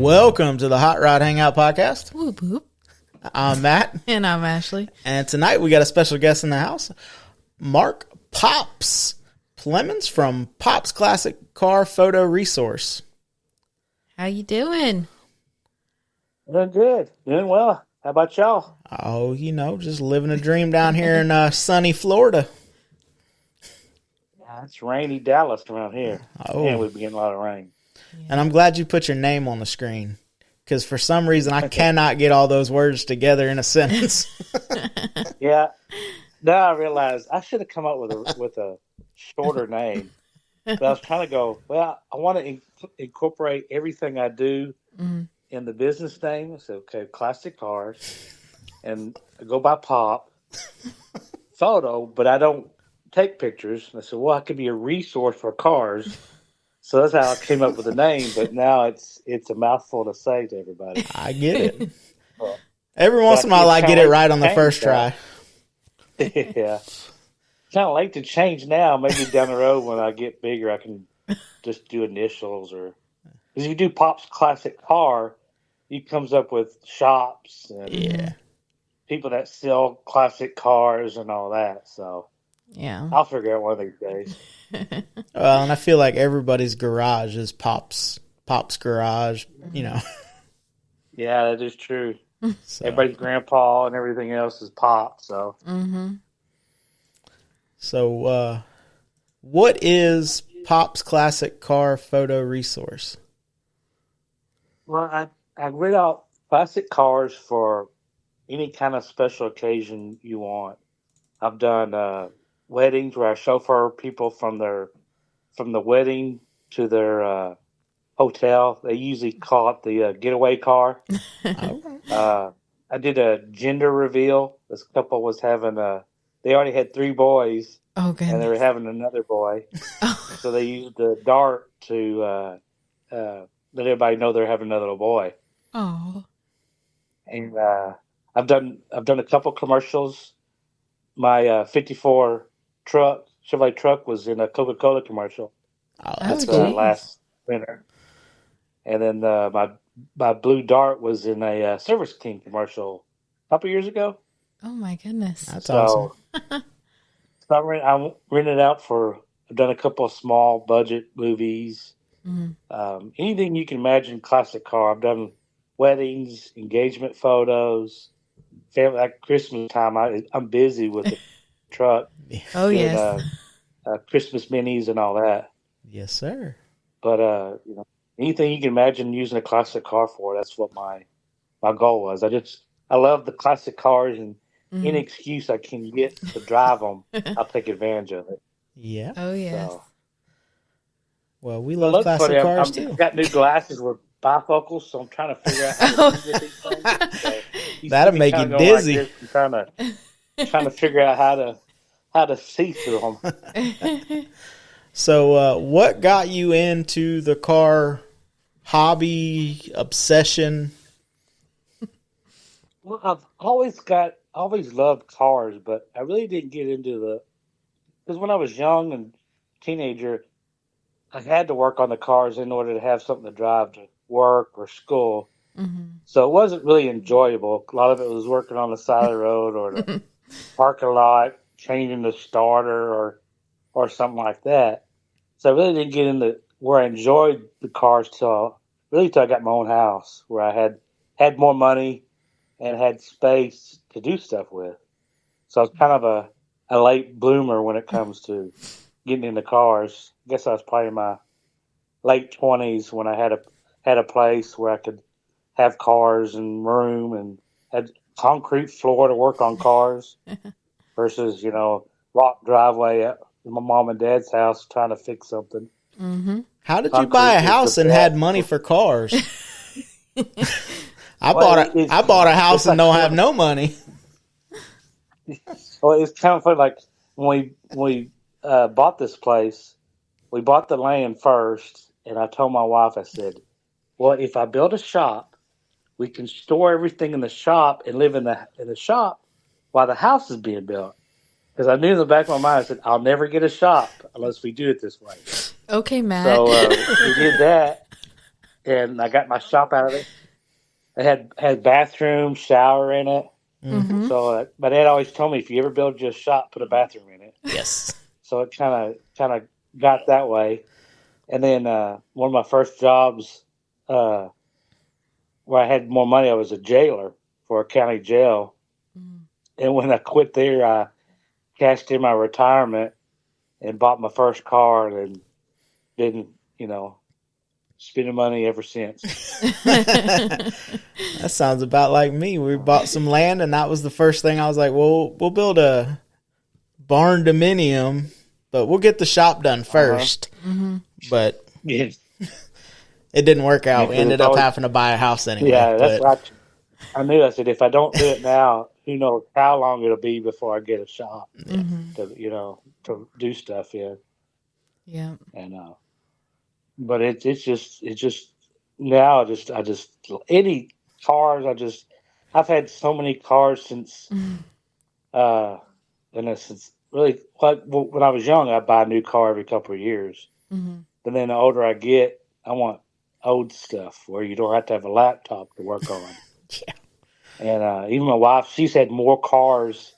Welcome to the Hot Rod Hangout Podcast. Whoop, whoop. I'm Matt. And I'm Ashley. And tonight we got a special guest in the house, Mark Pops Plemons from Pops Classic Car Photo Resource. How you doing? Doing good. Doing well. How about y'all? Oh, just living a dream down here in sunny Florida. It's rainy Dallas around here. Oh. And we've been getting a lot of rain. And I'm glad you put your name on the screen, because for some reason I cannot get all those words together in a sentence. Yeah. Now I realize I should have come up with a shorter name. But I was trying to go, well, I want to incorporate everything I do in the business name. So, okay, classic cars. And I go by Pop. Photo, but I don't take pictures. And I said, well, I could be a resource for cars. So that's how I came up with the name, but now it's a mouthful to say to everybody. I get it. Every once in a while I get it right on the first try. Yeah. Kind of late to change now. Maybe down the road when I get bigger, I can just do initials. Because if you do Pop's Classic Car, it comes up with shops and people that sell classic cars and all that. So yeah, I'll figure out one of these days. Well, and I feel like everybody's garage is Pop's garage, Yeah, that is true. So. Everybody's grandpa and everything else is Pop. So, So, what is Pop's Classic Car Photo Resource? well, I rent out classic cars for any kind of special occasion you want. I've done weddings where I chauffeur people from the wedding to their hotel. They usually call it the getaway car. I did a gender reveal. This couple was having they already had 3 boys, oh, and they were having another boy. So they used the dart to let everybody know they're having another little boy. Oh, And I've done a couple commercials. My 54 Chevrolet truck was in a Coca-Cola commercial. That's geez. Last winter. And then my blue dart was in a Service King commercial a couple years ago. oh my goodness. That's awesome. So I rented out I've done a couple of small budget movies. Anything you can imagine, classic car. I've done weddings, engagement photos, family. Like Christmas time, I'm busy with the truck. Oh, doing, yes. Christmas minis and all that. Yes, sir. But anything you can imagine using a classic car for, that's what my goal was. I love the classic cars, and any excuse I can get to drive them, I'll take advantage of it. Yeah. Oh, yes. So, Well, we love classic cars too. I've got new glasses with bifocals, so I'm trying to figure out how to get these things. So That'll make you dizzy. Like this, I'm trying to figure out how to see through them. So, what got you into the car hobby obsession? Well, I've always loved cars, but I really didn't get into because when I was young and teenager, I had to work on the cars in order to have something to drive to work or school. So it wasn't really enjoyable. A lot of it was working on the side of the road or the parking lot, changing the starter or something like that. So I really didn't get into where I enjoyed the cars till I got my own house, where I had more money and had space to do stuff with. So I was kind of a late bloomer when it comes to getting into cars. I guess I was probably in my late 20s when I had a place where I could have cars and room and had concrete floor to work on cars versus, rock driveway at my mom and dad's house trying to fix something. How did you buy a house and had money for cars? I bought a house and don't have no money. Well, it's kind of funny. Like when we bought this place, we bought the land first, and I told my wife, I said, "Well, if I build a shop, we can store everything in the shop and live in the shop while the house is being built." Because I knew in the back of my mind, I said, "I'll never get a shop unless we do it this way." Okay, Matt. So we did that, and I got my shop out of it. It had bathroom, shower in it. Mm-hmm. So my dad always told me, if you ever build your shop, put a bathroom in it. Yes. So it kind of got that way. And then one of my first jobs where I had more money, I was a jailer for a county jail. And when I quit there, I cashed in my retirement and bought my first car and didn't, spending money ever since. That sounds about like me. We bought some land, and that was the first thing I was like, well, we'll build a barn dominium, but we'll get the shop done first. But Yeah, it didn't work out. We Yeah, ended up having to buy a house anyway. that's but what I knew. I said, if I don't do it now, who knows how long it'll be before I get a shop to do stuff in. Yeah. And but it's just now I just any cars I've had so many cars since since really when I was young I'd buy a new car every couple of years. But then the older I get, I want old stuff where you don't have to have a laptop to work on. Yeah. And even my wife, she's had more cars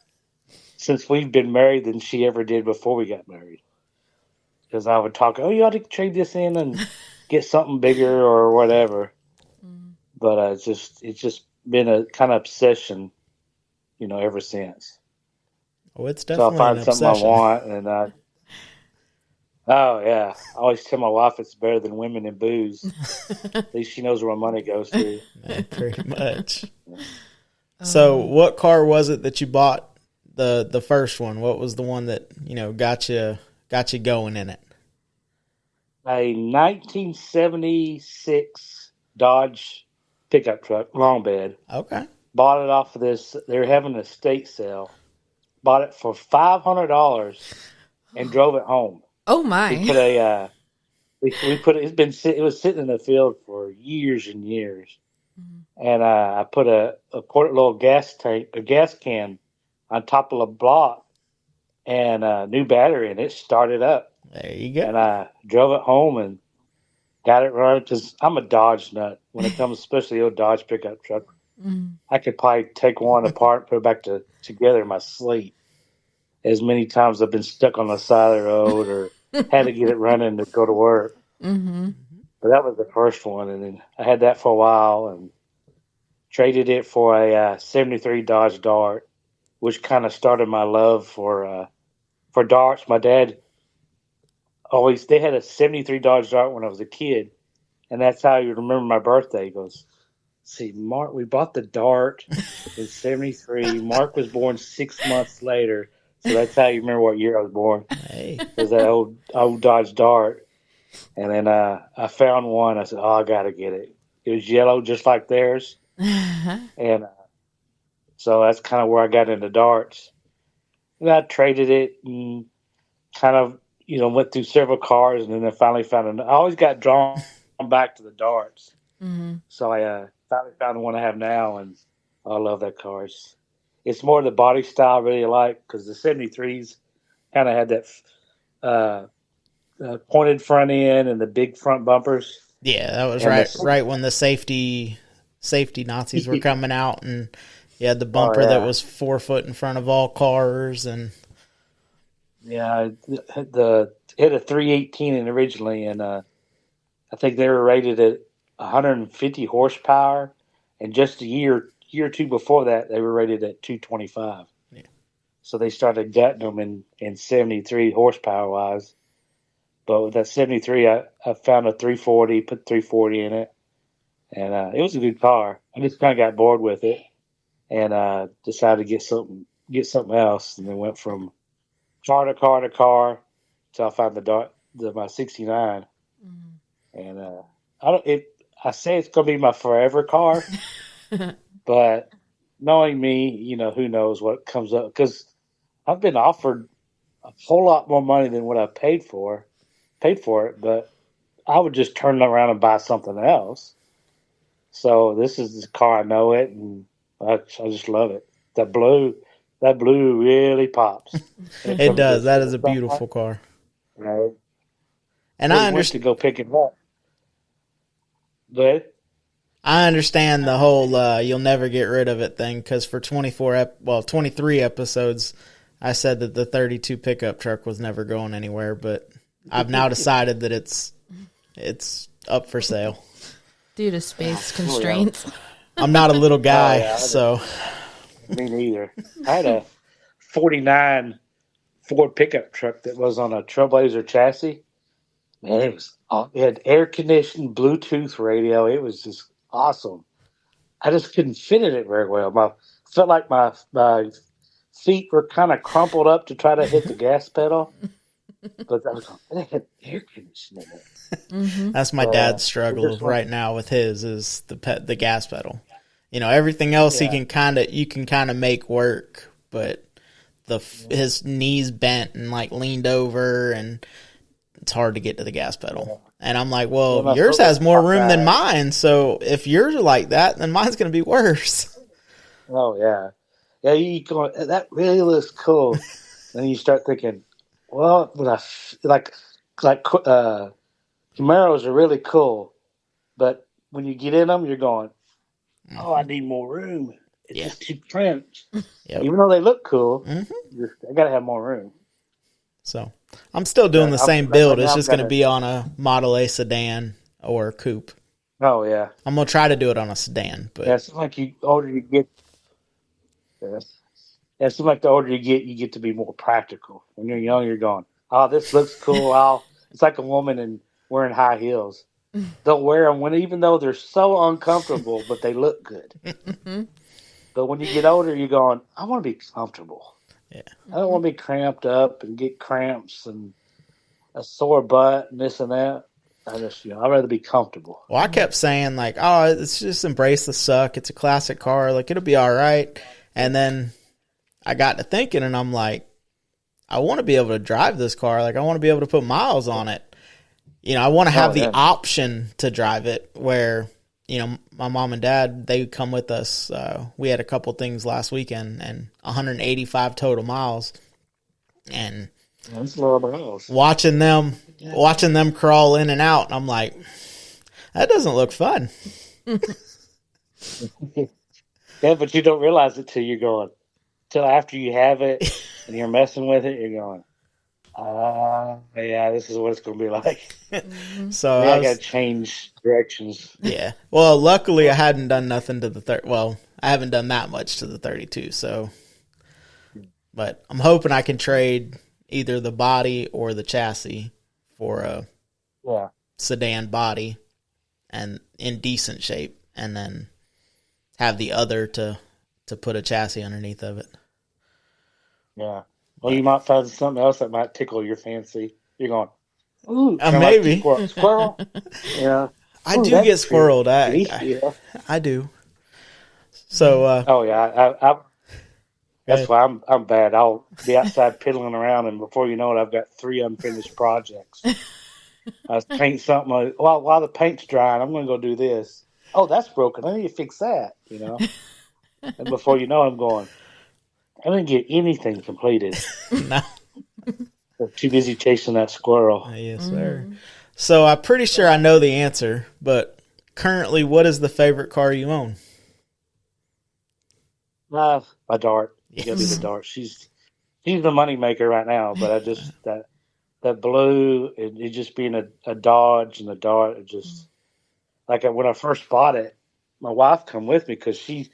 since we've been married than she ever did before we got married. Because I would talk, you ought to trade this in and get something bigger or whatever. But it's just been a kind of obsession, ever since. Oh, it's So definitely I find an something obsession. I want, and oh yeah, I always tell my wife it's better than women and booze. At least she knows where my money goes to. Yeah, pretty much. So what car was it that you bought, the first one? What was the one that, got you going in it? A 1976 Dodge pickup truck, long bed. Okay. Bought it off of this. They were having an estate sale. Bought it for $500 and drove it home. Oh my. We put a we put it. It was sitting in the field for years and years, and I put a little gas can on top of a block and a new battery, and it started up. There you go. And I drove it home and got it running because I'm a Dodge nut when it comes, especially the old Dodge pickup truck. I could probably take one apart and put it back together in my sleep. As many times I've been stuck on the side of the road or had to get it running to go to work. But that was the first one, and then I had that for a while and traded it for a 73 Dodge Dart, which kind of started my love for darts. My dad they had a 73 Dodge Dart when I was a kid, and that's how you remember my birthday. He goes, see, Mark, we bought the Dart in 73. Mark was born 6 months later, so that's how you remember what year I was born. Hey. It was that old Dodge Dart. And then I found one. I said, I got to get it. It was yellow just like theirs. And so that's kind of where I got into darts. And I traded it and kind of, went through several cars, and then I finally found I always got drawn back to the darts. So I finally found the one I have now, and I love that car. It's more the body style I really like, because the 73s kind of had that pointed front end and the big front bumpers. Yeah, that was And right when the safety Nazis were coming out, and you had the bumper yeah. that was 4 foot in front of all cars, and Yeah, it had a 318 in originally, and I think they were rated at 150 horsepower, and just a year or two before that, they were rated at 225. Yeah. So they started gutting them in 73 horsepower wise. But with that 73, I found a 340, put 340 in it, and it was a good car. I just kind of got bored with it, and decided to get something else, and then went from car to car to car until I found my 69. And I say it's going to be my forever car, but knowing me, who knows what comes up, because I've been offered a whole lot more money than what I paid for it, but I would just turn around and buy something else. So this is the car, I know it, and I just love it. That blue really pops. it does. That is a beautiful car. Right. And I I went to understand. go pick it up. But I understand the whole you'll never get rid of it thing, because for 23 episodes, I said that the 32 pickup truck was never going anywhere, but I've now decided that it's up for sale. Due to space constraints. I'm not a little guy, yeah, so me neither. I had a 49 Ford pickup truck that was on a Trailblazer chassis. Man, it had air conditioned Bluetooth radio. It was just awesome. I just couldn't fit in it very well. Felt like my feet were kind of crumpled up to try to hit the gas pedal. But I was going, it had air conditioning in it. that's my dad's struggle right now with his is the gas pedal. You know, everything else you can kind of make work, but his knees bent and like leaned over, and it's hard to get to the gas pedal. And I'm like, well, yours has more room than mine, so if yours are like that, then mine's going to be worse. Oh yeah, yeah. You go, that really looks cool. Then you start thinking, well, like Camaros are really cool, but when you get in them, you're going, oh, I need more room. It's just too cramped. Yep. Even though they look cool, I got to have more room. So I'm still doing the same build. It's just going to be on a Model A sedan or coupe. Oh yeah, I'm going to try to do it on a sedan, but it's like the older you get. It seems like the older you get to be more practical. When you're young, you're going, oh, this looks cool. It's like a woman and wearing high heels. They'll wear them even though they're so uncomfortable, but they look good. But when you get older, you're going, I want to be comfortable. Yeah. I don't want to be cramped up and get cramps and a sore butt and this and that. I'd rather be comfortable. Well, I kept saying like, oh, let's just embrace the suck. It's a classic car. Like, it'll be all right. And then I got to thinking, and I'm like, I want to be able to drive this car. Like, I want to be able to put miles on it. You know, I want to have the option to drive it where, you know, my mom and dad, they come with us. We had a couple things last weekend and 185 total miles. And that's a lot of miles. Watching them crawl in and out, and I'm like, that doesn't look fun. Yeah, but you don't realize it till after you have it and you're messing with it, you're going, yeah, this is what it's going to be like. So I got to change directions. Yeah. Well, luckily I hadn't done nothing to the I haven't done that much to the 32. So, but I'm hoping I can trade either the body or the chassis for a sedan body and in decent shape, and then have the other to put a chassis underneath of it. Yeah. Well, you might find something else that might tickle your fancy. You're going, ooh, maybe. Like squirrel. Yeah. I do get squirreled. I do. So. Oh yeah. That's why I'm bad. I'll be outside piddling around, and before you know it, I've got 3 unfinished projects. I paint something. While the paint's drying, I'm going to go do this. Oh, that's broken. I need to fix that. You know. And before you know it, I'm going, I didn't get anything completed. No. I'm too busy chasing that squirrel. Yes, sir. So I'm pretty sure I know the answer, but currently, what is the favorite car you own? My Dart. You gotta be the Dart. She's the money maker right now, but I just that blue, it just being a Dodge and a Dart, it just like when I first bought it, my wife come with me because she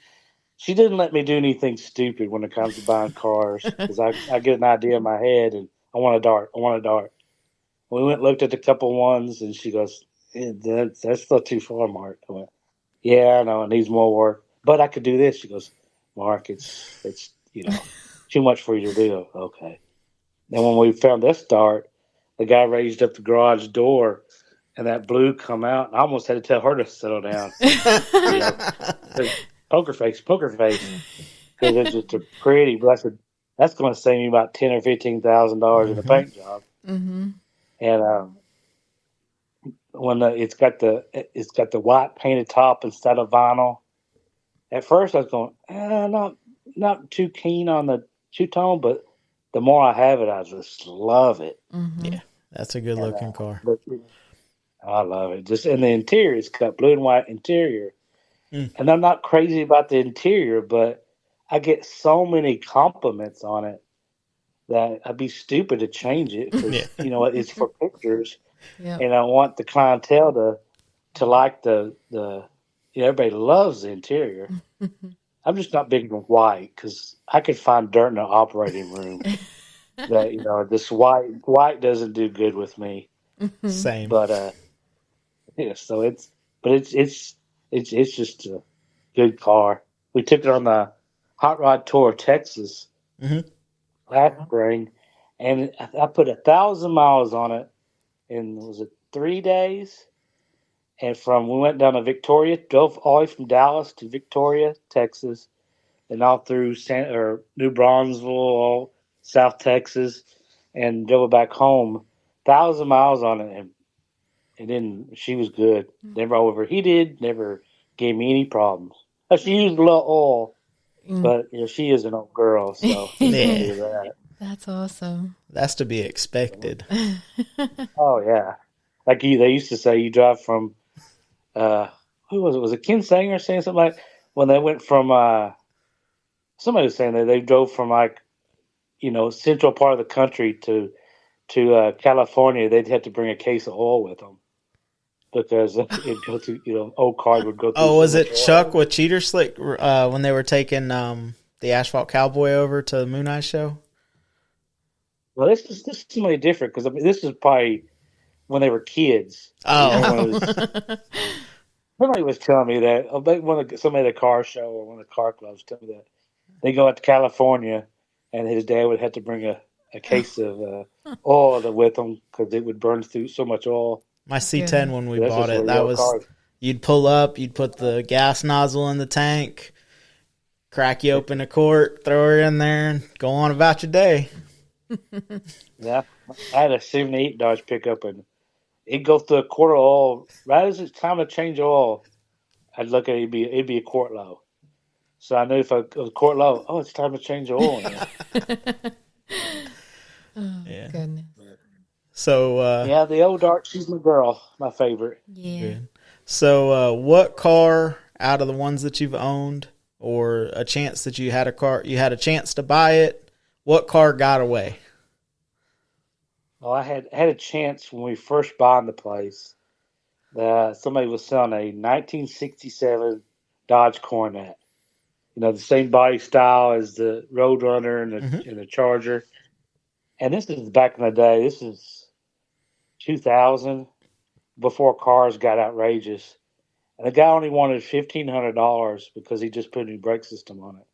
didn't let me do anything stupid when it comes to buying cars, because I get an idea in my head and I want a Dart. We went and looked at a couple ones, and she goes, that's still too far, Mark. I went, yeah, I know, it needs more work, but I could do this. She goes, Mark, it's too much for you to do. Okay. And when we found this Dart, the guy raised up the garage door, and that blue come out, and I almost had to tell her to settle down. Poker face, because it's just a pretty. But I said, that's going to save me about $10,000 or $15,000 in a paint job. Mm-hmm. And when it's got the white painted top instead of vinyl. At first, I was going, not too keen on the two-tone, but the more I have it, I just love it. Mm-hmm. Yeah, that's a good looking car. I love it. Just and the interior, it's got blue and white interior. Mm. And I'm not crazy about the interior, but I get so many compliments on it that I'd be stupid to change it Yeah. because it's for pictures, Yep. and I want the clientele to like the everybody loves the interior. I'm just not big on white because I could find dirt in the operating room that this white doesn't do good with me. Same. But yeah, so it's just a good car. We took it on the hot rod tour of Texas Hmm. last spring, and I put 1,000 miles on it in, was it 3 days? And we went down to Victoria, drove all the way from Dallas to Victoria, Texas, and all through New Braunfels, all South Texas, and drove back home. 1,000 miles on it, and then she was good. Never overheated. Never gave me any problems. She used a little oil, but she is an old girl, so she's gonna Yeah. do that. That's awesome. That's to be expected. Oh yeah, like they used to say, you drive from who was it? Was it Ken Sanger saying something like when they went from somebody was saying that they drove from like central part of the country to California, they'd have to bring a case of oil with them because it'd go through old cars would go through Oh, so was much it oil. Chuck with Cheater Slick when they were taking the Asphalt Cowboy over to the Moon Eye show? Well, this is somebody different because this is probably when they were kids. Oh. Somebody was telling me that. I bet somebody at the car show or one of the car clubs told me that they go out to California, and his dad would have to bring a case of oil with him because it would burn through so much oil. My C10 when we That's bought just it, what that real was, cars. you'd pull up, you'd put the gas nozzle in the tank, crack you open a quart, throw her in there, and go on about your day. Yeah, I had a '78 Dodge pickup, and it'd go through a quart of oil. Right as it's time to change oil, I'd look at it, it'd be a quart low. So I knew if it was a quart low, oh, it's time to change oil. Yeah. Goodness. So, Yeah, the old Dart, she's my girl, my favorite. Yeah. good. So, what car out of the ones that you've owned, or a chance that you had a chance to buy it, what car got away? Well, I had a chance when we first bought the place. Somebody was selling a 1967 Dodge Coronet. The same body style as the Roadrunner and the Charger. And this is back in the day. This is 2000, before cars got outrageous. And the guy only wanted $1,500 because he just put a new brake system on it.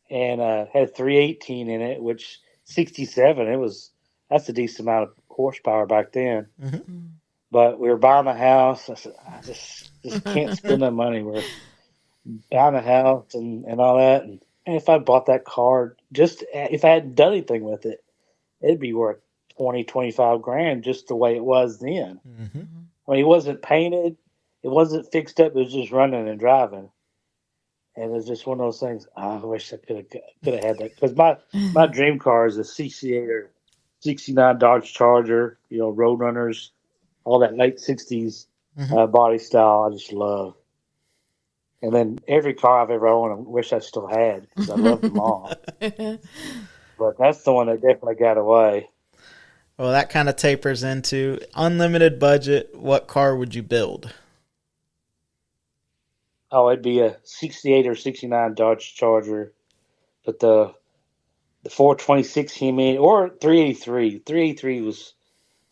And had 318 in it, which 67, that's a decent amount of horsepower back then. Mm-hmm. But we were buying a house. I said, I just can't spend that money. We're buying a house and all that. And if I bought that car, just if I hadn't done anything with it, it'd be worth 20, 25 grand just the way it was then. Mm-hmm. I mean, it wasn't painted. It wasn't fixed up. It was just running and driving. And it's just one of those things. I wish I could have had that because my dream car is a '68 or '69 Dodge Charger. Roadrunners, all that late '60s body style. I just love. And then every car I've ever owned, I wish I still had because I love them all. But that's the one that definitely got away. Well, that kind of tapers into unlimited budget. What car would you build? Oh, it'd be a '68 or '69 Dodge Charger, but the 426 Hemi or 383. 383 was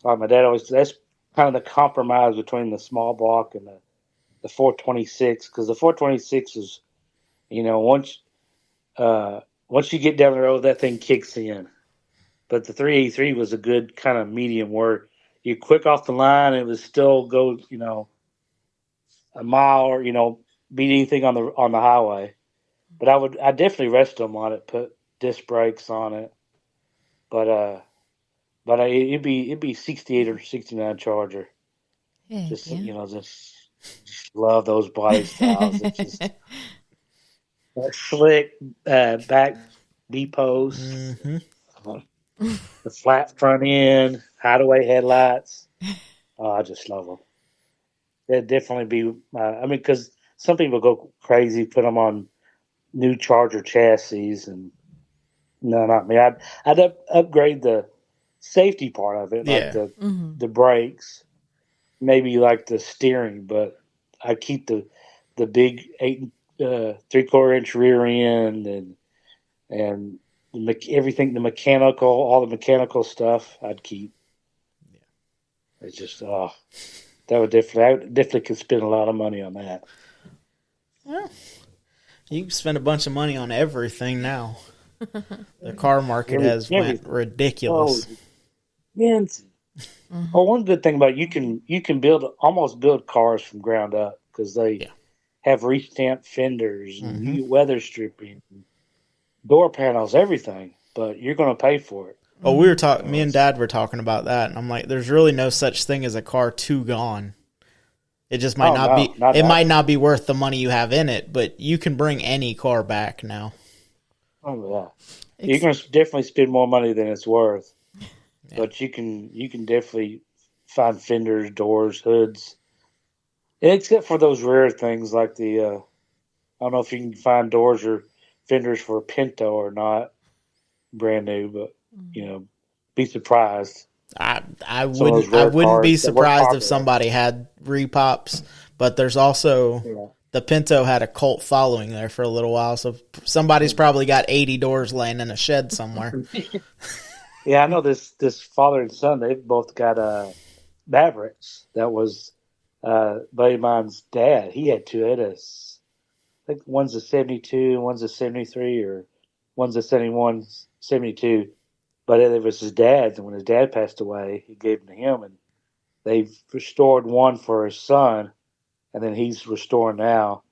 my dad always. That's kind of the compromise between the small block and the 426 because the 426 is, once you get down the road, that thing kicks in. But the 383 was a good kind of medium where you quick off the line, it would still go, a mile or beat anything on the highway. But I definitely rest them on it, put disc brakes on it. But it'd be '68 or '69 Charger. Heck, Just yeah. just love those body styles. It's just that slick back depots, the flat front end, hideaway headlights. Oh, I just love them. that'd definitely be. I mean, because some people go crazy, put them on new Charger chassis, and no, not me. I'd upgrade the safety part of it, like Yeah. the brakes, maybe like the steering, but I keep the big 3/4 inch rear end and everything, the mechanical, all the mechanical stuff I'd keep. It's just that would definitely could spend a lot of money on that. Well, you can spend a bunch of money on everything now. The car market has went ridiculous. Man, one good thing about it, you can almost build cars from ground up because they have re-stamped fenders and weather stripping, door panels, everything. But you're going to pay for it. Oh, we were talking. Me and Dad were talking about that, and I'm like, "There's really no such thing as a car too gone. It just might not be. It might not be worth the money you have in it, but you can bring any car back now. Oh yeah, you're going to definitely spend more money than it's worth, but you can definitely find fenders, doors, hoods, except for those rare things like the. I don't know if you can find doors or fenders for a Pinto or not, brand new, but be surprised. I wouldn't be surprised if somebody had repops, but there's also the Pinto had a cult following there for a little while, so somebody's probably got 80 doors laying in a shed somewhere. Yeah, I know this father and son, they've both got Mavericks. That was buddy of mine's dad. He had two. I think one's a 72, one's a 73, or one's a 71, 72. But it was his dad's, and when his dad passed away, he gave them to him, and they've restored one for his son, and then he's restoring now.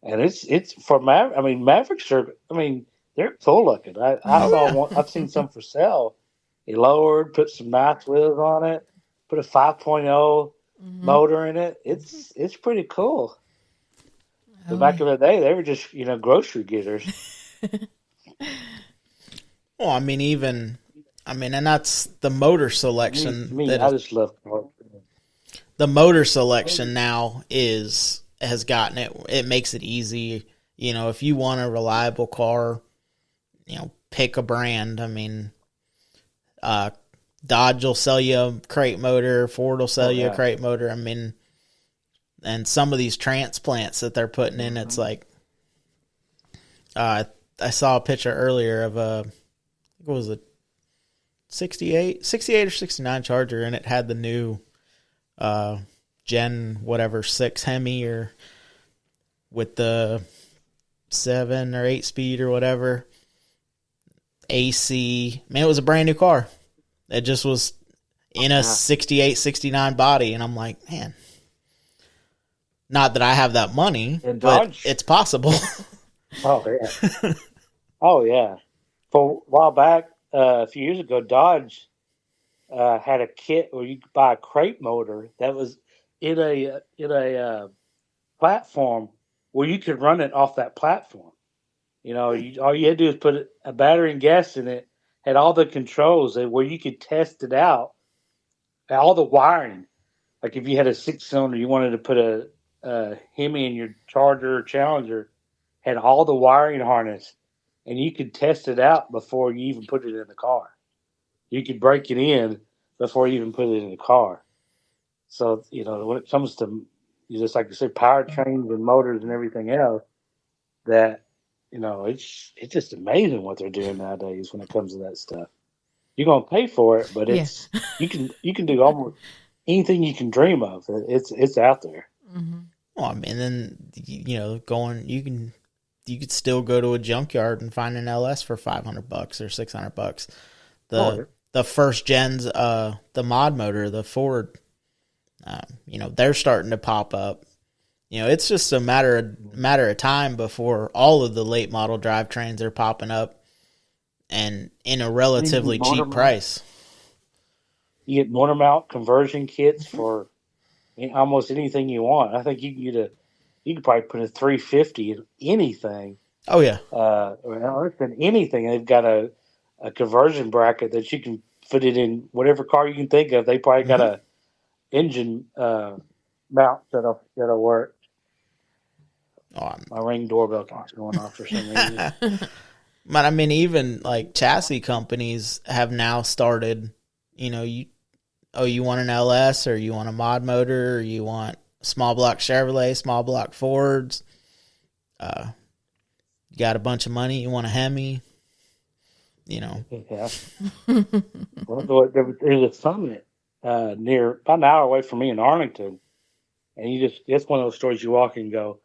And it's for Mavericks are. I mean, they're cool looking. I saw one. I've seen some for sale. He lowered, put some nice wheels on it, put a 5.0 motor in it. It's pretty cool. But back in the day, they were just grocery getters. Well, I mean, and that's the motor selection. I just love cars. The motor selection now has gotten it. It makes it easy. If you want a reliable car, pick a brand. I mean, Dodge will sell you a crate motor. Ford will sell you a crate motor. I mean, and some of these transplants that they're putting in, it's like, I saw a picture earlier of what was it, 68 or 69 Charger, and it had the new Gen 6 Hemi or with the 7 or 8 speed or whatever AC. Man, it was a brand new car. It just was in a 68, 69 body, and I'm like, man, not that I have that money, but it's possible. Oh yeah. Oh yeah. For a while back, a few years ago, Dodge had a kit where you could buy a crate motor that was in a platform where you could run it off that platform. All you had to do is put a battery and gas in it, had all the controls where you could test it out, all the wiring. Like if you had a 6-cylinder, you wanted to put a Hemi in your Charger or Challenger, had all the wiring harness, and you could test it out before you even put it in the car. You could break it in before you even put it in the car. So, when it comes to, just like you say, powertrains and motors and everything else, that, it's just amazing what they're doing nowadays when it comes to that stuff. You're going to pay for it, but you can do almost anything you can dream of. It's out there. Mm-hmm. Well, I mean, then, you could still go to a junkyard and find an LS for $500 or $600. The first gens, the mod motor, the Ford, they're starting to pop up. It's just a matter of time before all of the late model drivetrains are popping up, and in a relatively cheap price. You get motor mount conversion kits for almost anything you want. I think you could probably put a 350 in anything. Oh yeah. Anything. They've got a conversion bracket that you can put it in whatever car you can think of. They probably got a engine mount that'll work. Oh, My Ring doorbell keeps going off for some reason. but I mean, even like chassis companies have now started. You want an LS, or you want a mod motor, or you want small block Chevrolet, small block Fords. You got a bunch of money, you want a Hemi. Yeah. Well, there's a summit near about an hour away from me in Arlington, and it's one of those stores you walk in and go,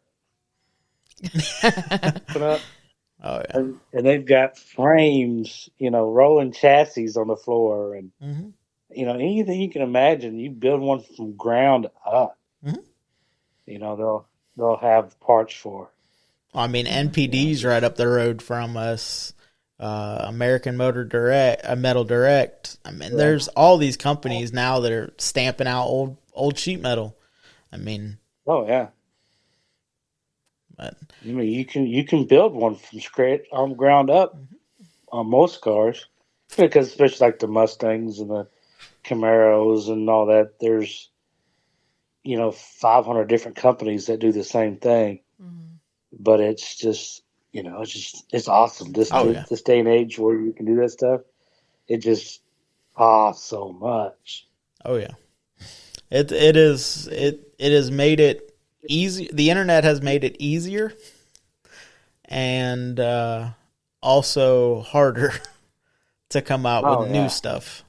open up, Oh yeah. and they've got frames, rolling chassis on the floor, and Mm-hmm. anything you can imagine. You build one from ground up. Mm-hmm. They'll have parts for. I mean, NPD's right up the road from us. American Motor Direct, Metal Direct. I mean, there's all these companies now that are stamping out old sheet metal. I mean, Oh yeah. but I mean, you can build one from scratch on ground up on most cars, because especially like the Mustangs and the Camaros and all that. There's 500 different companies that do the same thing, but it's just it's awesome. This day and age where you can do that stuff, it just so much. oh yeah, it has made it easy. The internet has made it easier, and also harder to come out with new stuff,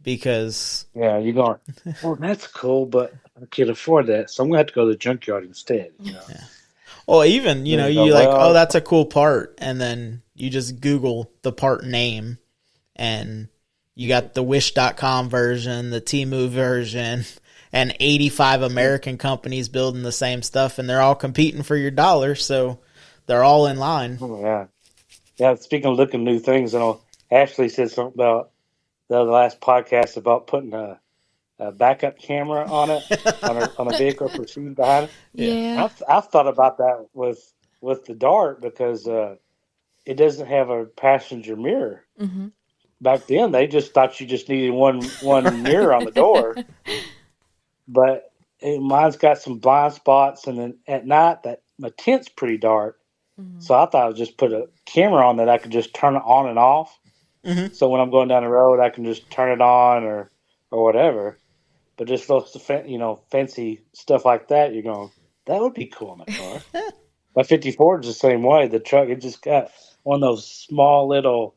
because you're going, well, that's cool, but I can't afford that, so I'm gonna have to go to the junkyard instead. Yeah. Well, even you like, oh, that's a cool part, and then you just Google the part name, and you got the Wish.com version, the Temu version, and 85 American companies building the same stuff, and they're all competing for your dollar, so they're all in line. Oh yeah. Speaking of looking new things, Ashley said something about the last podcast about putting a backup camera on it on a vehicle pursuing behind it. Yeah. I've thought about that with the Dart, because it doesn't have a passenger mirror. Mm-hmm. Back then, they just thought you just needed one mirror on the door, but mine's got some blind spots, and then at night my tent's pretty dark, so I thought I would just put a camera on that I could just turn it on and off. Mm-hmm. So when I'm going down the road, I can just turn it on or whatever. But just those, fancy stuff like that, you're going, that would be cool in a car. My 54 is the same way. The truck, it just got one of those small little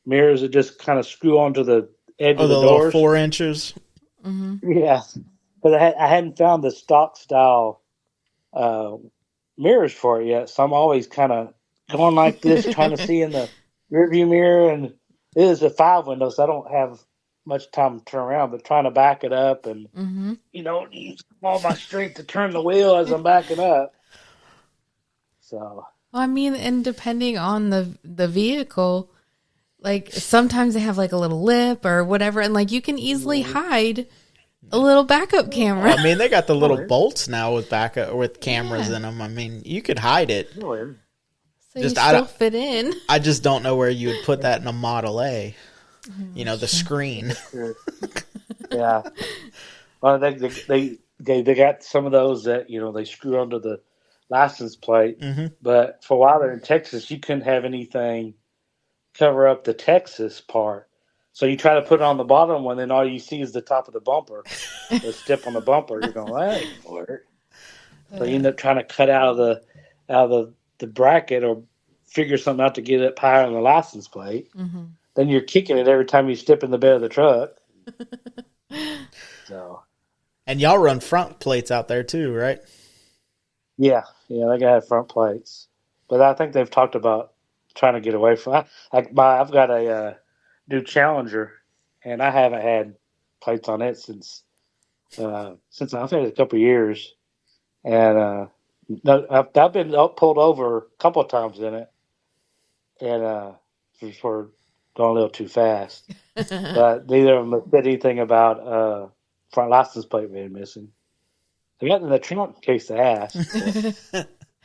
mirrors that just kind of screw onto the edge of the little doors. 4 inches. Mm-hmm. Yeah. But I hadn't found the stock style mirrors for it yet. So I'm always kind of going like this, trying to see in the rearview mirror. And it is a 5 window, so I don't have much time to turn around, but trying to back it up and use all my strength to turn the wheel as I'm backing up. So Well, I mean, and depending on the vehicle, like sometimes they have like a little lip or whatever, and like you can easily hide a little backup camera. I mean, they got the little bolts now with cameras in them. I mean, you could hide it. So Just, you still fit in. I just don't know where you would put that in a Model A. The screen. Yeah. Well, they got some of those that they screw onto the license plate. Mm-hmm. But for a while there in Texas, you couldn't have anything cover up the Texas part. So you try to put it on the bottom one, then all you see is the top of the bumper, the step on the bumper. You're going, that ain't work. So you end up trying to cut out of the bracket or figure something out to get it higher on the license plate. Mm-hmm. Then you're kicking it every time you step in the bed of the truck. So, and y'all run front plates out there too, right? Yeah, they gotta have front plates, but I think they've talked about trying to get away from. I've got a new Challenger, and I haven't had plates on it since I've had it a couple of years, and I've been pulled over a couple of times in it, and for going a little too fast. But neither of them said anything about front license plate being missing. I got it in the trunk in case they asked. I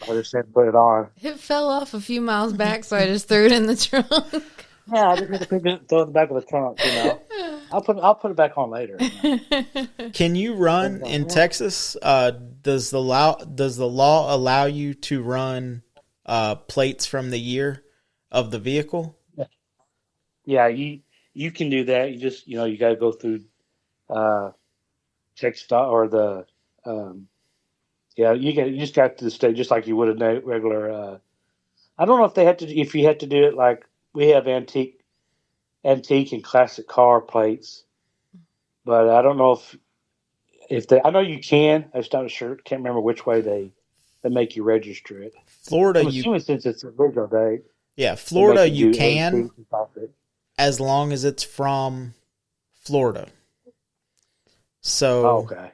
just had to put it on. It fell off a few miles back, so I just threw it in the trunk. Yeah, I just had to pick it, throw it in the back of the trunk. I'll put it back on later. Can you run in Texas? Does the law allow you to run plates from the year of the vehicle? Yeah, you can do that. You just you got to go through check stop or the you just got to stay just like you would a regular. I don't know if you had to do it like we have antique and classic car plates, but I don't know if they. I know you can. I just not sure. Can't remember which way they make you register it. Florida, I'm assuming since it's a original date. Yeah, Florida you can, antique as long as it's from Florida. So, okay.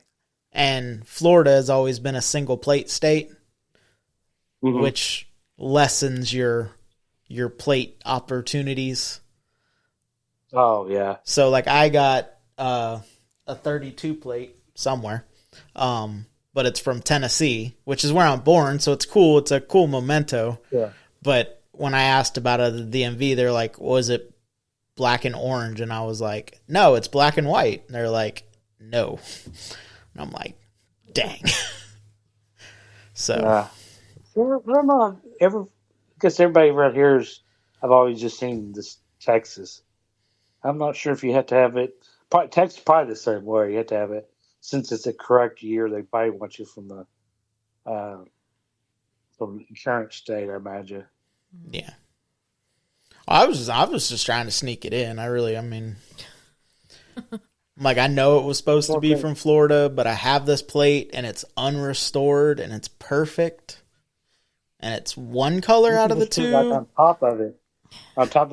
And Florida has always been a single plate state, which lessens your plate opportunities. Oh yeah. So like I got a 32 plate somewhere, but it's from Tennessee, which is where I'm born. So it's cool. It's a cool memento. Yeah. But when I asked about it at the DMV, they're like, "Was it black and orange?" And I was like, "No, it's black and white." And they're like, "No." And I'm like, "Dang." So. Yeah. I don't know. Because everybody around here I've always just seen this Texas. I'm not sure if you have to have it. Texas is probably the same way. You have to have it since it's a correct year. They probably want you from the insurance state, I imagine. Yeah. I was just trying to sneak it in. I mean, like I know it was supposed to be from Florida, but I have this plate and it's unrestored and it's perfect. And it's one color out of the two. Like on top of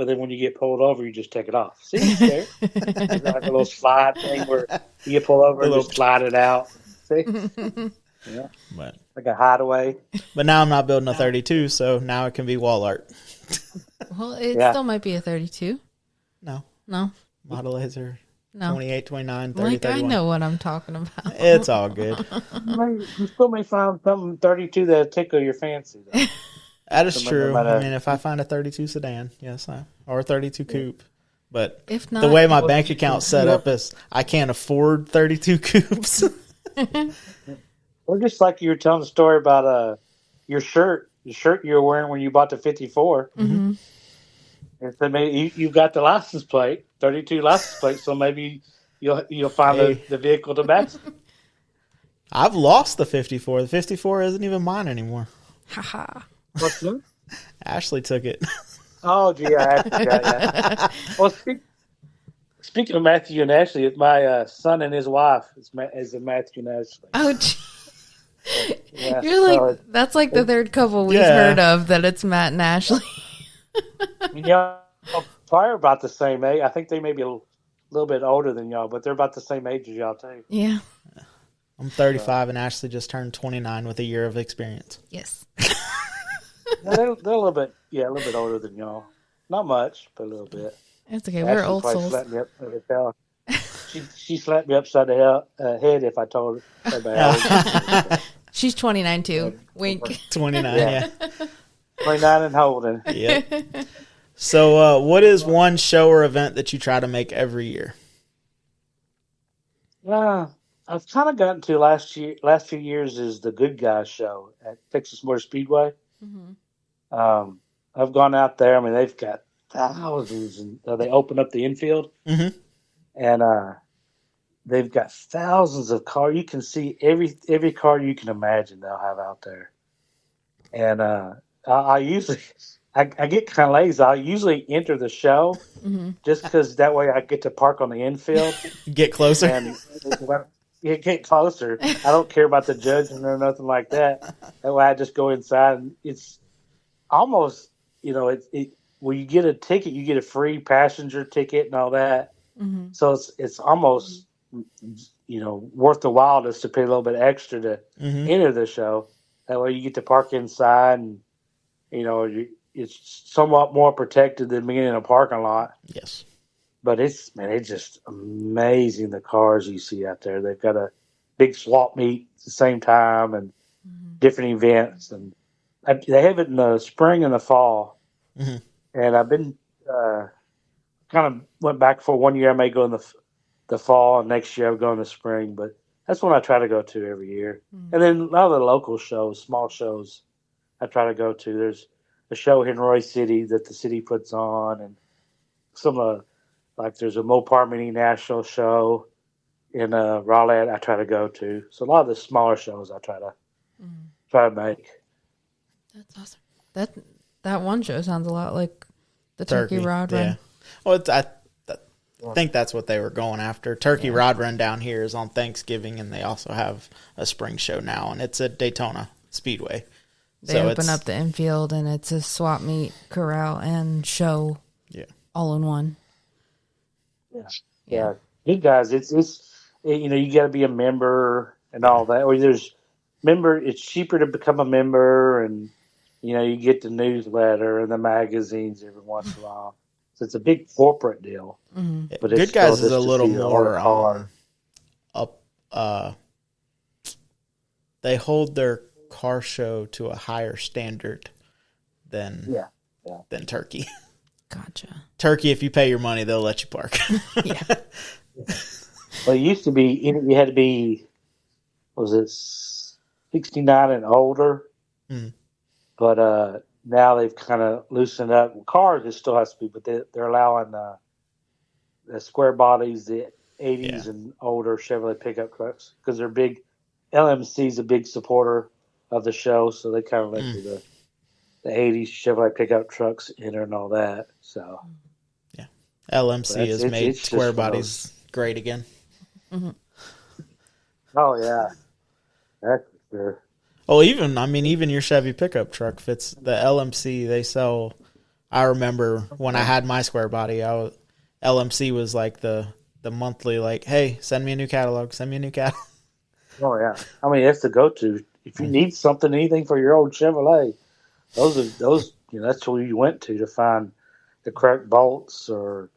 it, when you get pulled over, you just take it off. See, it's there. It's like a little slide thing where you get pulled over and just slide it out. See? Yeah. But, like a hideaway. But now I'm not building a 32, so now it can be wall art. Well, it still might be a 32. No. Model is are 28, 29, 30, like 31. I know what I'm talking about. It's all good. You still may find something 32 that'll tickle your fancy, though. That is true. I mean, if I find a 32 sedan, yes, or a 32 coupe. But if not, the way my bank account's set up is I can't afford 32 coupes. Or just like you were telling the story about your shirt you were wearing when you bought the 54. Mm-hmm. And so maybe you got the license plate, 32 license plate, so maybe you'll find the vehicle to match. I've lost the 54. The 54 isn't even mine anymore. Haha. What's that? Ashley took it. Oh, gee, yeah. Well, speaking of Matthew and Ashley, my son and his wife is a Matthew and Ashley. Oh, gee. Yeah, You're like, that's like the third couple we've heard of that it's Matt and Ashley. Probably about the same age. I think they may be a little bit older than y'all, but they're about the same age as y'all, too. Yeah. I'm 35 and Ashley just turned 29 with a year of experience. Yes. They're a little bit older than y'all. Not much, but a little bit. It's okay. We're old souls. She slapped me upside the head if I told her about She's 29 too. Wink. 29, yeah. 29 and holding. Yeah. So, what is one show or event that you try to make every year? I've kind of gotten to last few years is the Good Guys show at Texas Motor Speedway. Mm-hmm. I've gone out there. I mean, they've got thousands, and they open up the infield, and they've got thousands of cars. You can see every car you can imagine they'll have out there. And I usually I get kind of lazy. I usually enter the show just because that way I get to park on the infield, get closer, and get closer. I don't care about the judging or nothing like that. That way I just go inside, and it's almost when you get a ticket, you get a free passenger ticket and all that. Mm-hmm. So it's almost worth the while just to pay a little bit extra to enter the show. That way you get to park inside, and it's somewhat more protected than being in a parking lot. Yes, but it's just amazing the cars you see out there. They've got a big swap meet at the same time and different events, and they have it in the spring and the fall. Mm-hmm. And I've been kind of went back for 1 year. I may go in the fall, and next year I'm going to spring. But that's one I try to go to every year. And then a lot of the local shows, small shows, I try to go to. There's a show in Roy City that the city puts on, and some like there's a Mopar Mini National show in Raleigh I try to go to. So a lot of the smaller shows I try to make. That's awesome. That one show sounds a lot like the Turkey Rod Run. Yeah. Well, I think that's what they were going after. Turkey Rod Run down here is on Thanksgiving, and they also have a spring show now, and it's at Daytona Speedway. They open up the infield, and it's a swap meet, corral, and show all in one. Yeah. Good guys. It's you got to be a member and all that. Or it's cheaper to become a member, and you get the newsletter and the magazines every once in a while. So it's a big corporate deal. Mm-hmm. But Good Guys is a little more they hold their car show to a higher standard than Turkey. Gotcha. Turkey, if you pay your money, they'll let you park. Yeah. Well, it used to be you had to be, was it 69 and older? Mm. But now they've kind of loosened up. Cars, it still has to be, but they're allowing the square bodies, the 80s and older Chevrolet pickup trucks, because they're big. LMC's a big supporter of the show, so they kind of let the 80s Chevrolet pickup trucks enter and all that. So, yeah, LMC has made square bodies great again. Mm-hmm. Oh yeah, that's for sure. Well, even your Chevy pickup truck fits the LMC they sell. I remember when I had my square body, LMC was like the monthly, like, hey, send me a new catalog. Oh yeah, that's the go-to. If you need something, anything for your old Chevrolet, those that's who you went to find the correct bolts or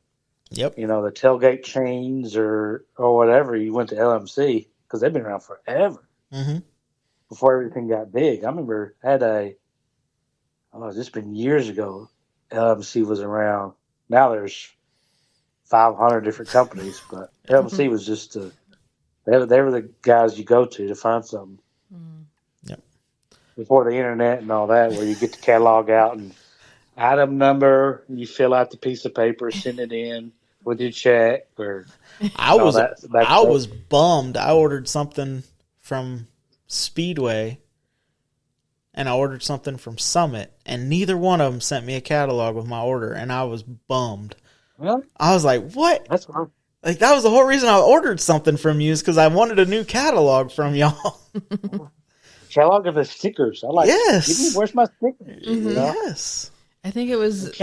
the tailgate chains or whatever. You went to LMC because they've been around forever. Mm-hmm. Before everything got big. I remember it's just been years ago, LMC was around. Now there's 500 different companies, but LMC was just they were the guys you go to find something. Yep. Before the internet and all that, where you get the catalog out and item number, and you fill out the piece of paper, send it in with your check. Or I was bummed. I ordered something from Speedway and I ordered something from Summit, and neither one of them sent me a catalog with my order, and I was bummed. Really? I was like, what? That's fine. Like, that was the whole reason I ordered something from you, is because I wanted a new catalog from y'all. Catalog of the stickers. I like. Yes. Where's my stickers? Mm-hmm. Yes. I think it was.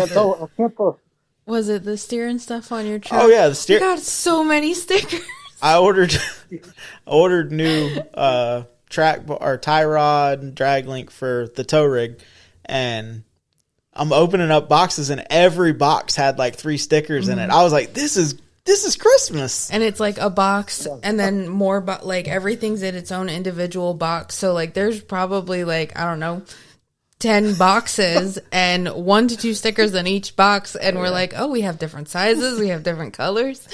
Was it the steering stuff on your truck? Oh yeah, the steer. I got so many stickers. I ordered new track or tie rod and drag link for the tow rig, and I'm opening up boxes, and every box had like 3 stickers in it. I was like, this is Christmas. And it's like a box, and then more, like everything's in its own individual box. So like there's probably like, I don't know, 10 boxes and 1 to 2 stickers in each box. And we're like, oh, we have different sizes. We have different colors.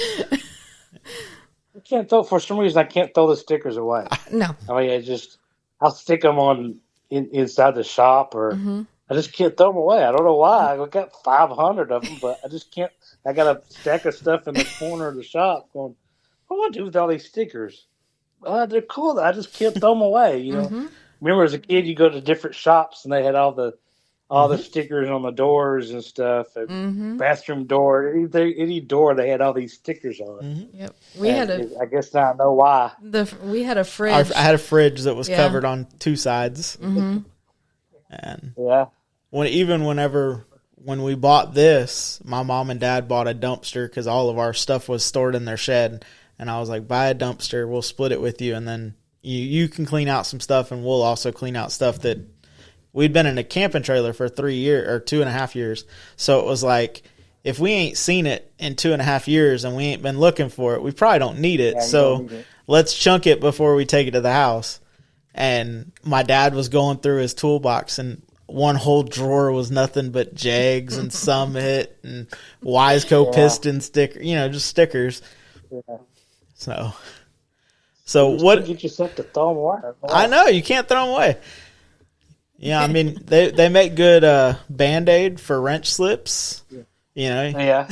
For some reason, I can't throw the stickers away. No. I'll stick them on inside the shop, or I just can't throw them away. I don't know why. I got 500 of them, but I just can't. I got a stack of stuff in the corner of the shop going, what do I do with all these stickers? They're cool. I just can't throw them away. Remember as a kid, you go to different shops and they had all the stickers on the doors and stuff. And bathroom door, any door, they had all these stickers on it. Yep. I guess now I know why. We had a fridge. I had a fridge that was covered on 2 sides. Mm-hmm. And when we bought this, my mom and dad bought a dumpster because all of our stuff was stored in their shed. And I was like, buy a dumpster, we'll split it with you, and then you can clean out some stuff, and we'll also clean out stuff that we'd been in a camping trailer for 3 years or 2.5 years. So it was like, if we ain't seen it in 2.5 years and we ain't been looking for it, we probably don't need it. So let's chunk it before we take it to the house. And my dad was going through his toolbox, and one whole drawer was nothing but Jegs and Summit and Wiseco piston sticker, just stickers. Yeah. So You what? get yourself to throw them away. I know you can't throw them away. Yeah, I mean they make good Band-Aid for wrench slips. You know, Yeah.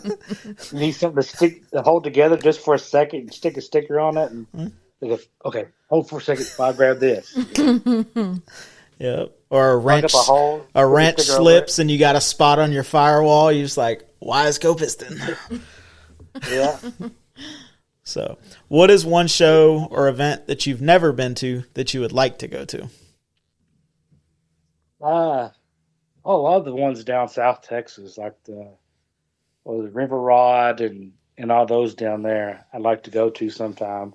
You need something to hold together just for a second. And stick a sticker on it, and they go, okay, hold for a second. I'll grab this. yeah. Or a Plug wrench, up a hole. a put wrench sticker over slips, and you got a spot on your firewall. You're just like, why is piston? it. Yeah. So, what is one show or event that you've never been to that you would like to go to? A lot of the ones down South Texas, like the River Rod and all those down there, I'd like to go to sometime.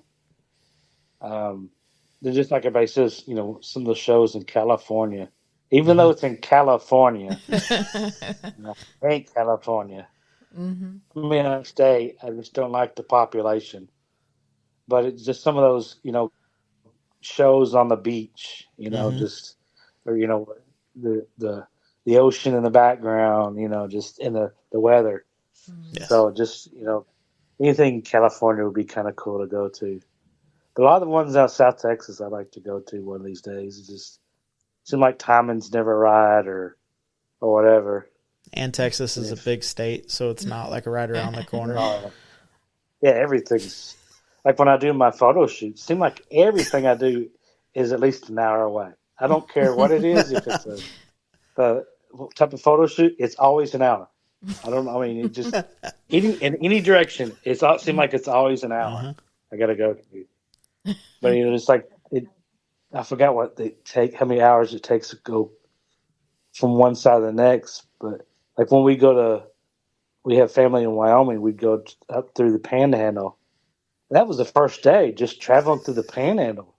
They're just like everybody says, some of the shows in California, even though it's in California, it ain't California. Mm-hmm. I mean, I stay. I just don't like the population, but it's just some of those, shows on the beach, just or the ocean in the background, just in the weather. Yes. So just anything in California would be kind of cool to go to. But a lot of the ones out South Texas, I'd like to go to one of these days. It just seems like timing's never right or whatever. And Texas is a big state, so it's not like right around the corner. Yeah, everything's like when I do my photo shoots. Seems like everything I do is at least an hour away. I don't care what it is. If it's a type of photo shoot, it's always an hour. It just in any direction. It seems like it's always an hour. Uh-huh. I gotta go. But it's like I forgot what they take, how many hours it takes to go from one side to the next. But like when we have family in Wyoming, we'd go up through the Panhandle. That was the first day, just traveling through the Panhandle.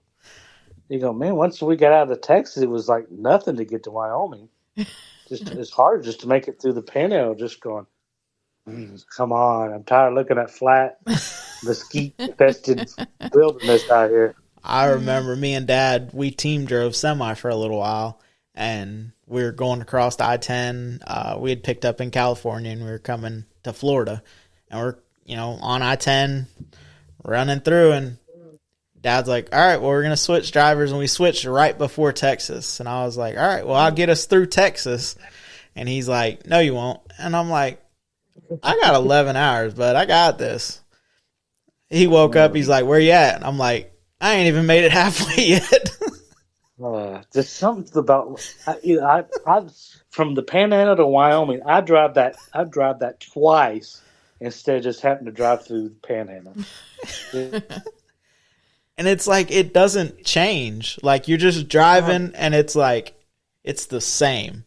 You go, man, once we got out of Texas, it was like nothing to get to Wyoming. It's hard just to make it through the Panhandle, just going, come on, I'm tired of looking at flat, mesquite-infested wilderness out here. I remember me and Dad, we team drove semi for a little while, and we were going across I-10. We had picked up in California, and we were coming to Florida. And we're, on I-10, running through, and Dad's like, all right, well, we're going to switch drivers. And we switched right before Texas. And I was like, all right, well, I'll get us through Texas. And he's like, no, you won't. And I'm like, I got 11 hours, but I got this. He woke up. He's like, where you at? And I'm like, I ain't even made it halfway yet. There's something about I from the Panhandle to Wyoming. I drive that twice instead of just having to drive through the Panhandle. And it's like it doesn't change. Like you're just driving, and it's like it's the same.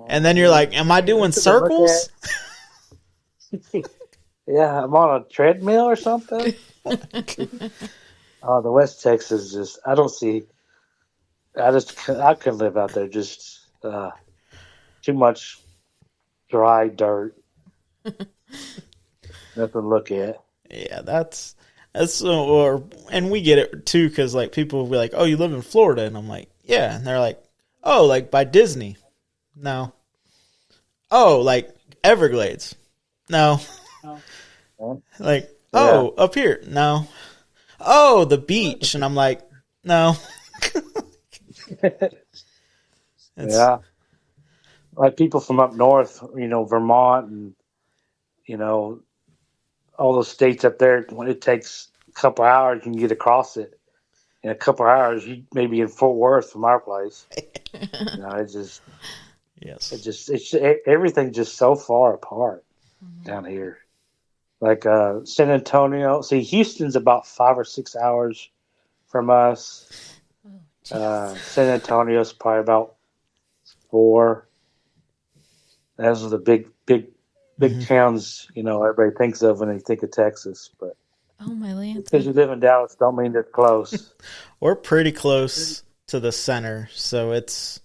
And then you're like, am I doing circles? Yeah, I'm on a treadmill or something. The West Texas I couldn't live out there. Just too much dry dirt. Nothing to look at. Yeah, that's and we get it too, because like people will be like, oh, you live in Florida, and I'm like, yeah, and they're like, oh, like by Disney. No. Oh, like Everglades. No. Like, oh, up here. No. Oh, the beach. And I'm like, no. Yeah. Like people from up north, Vermont and, all those states up there, when it takes a couple hours, you can get across it. In a couple hours, you may be in Fort Worth from our place. It's just... Yes. It's everything's just so far apart down here. Like San Antonio. See, Houston's about 5 or 6 hours from us. San Antonio's probably about 4. Those are the big towns, everybody thinks of when they think of Texas. But oh my land! Because you live in Dallas, don't mean they're close. We're pretty close to the center, so it's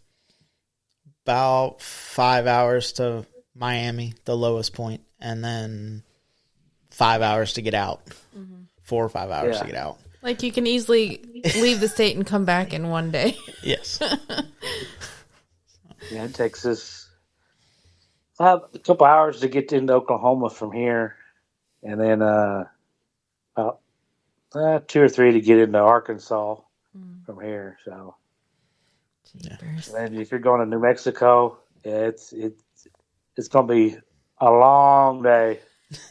about 5 hours to Miami, the lowest point, and then 5 hours to get out. 4 or 5 hours to get out. Like you can easily leave the state and come back in one day. Yes. Yeah, it takes us a couple hours to get into Oklahoma from here, and then 2 or 3 to get into Arkansas from here. So, Jeepers. and if you're going to New Mexico, yeah, it's going to be a long day.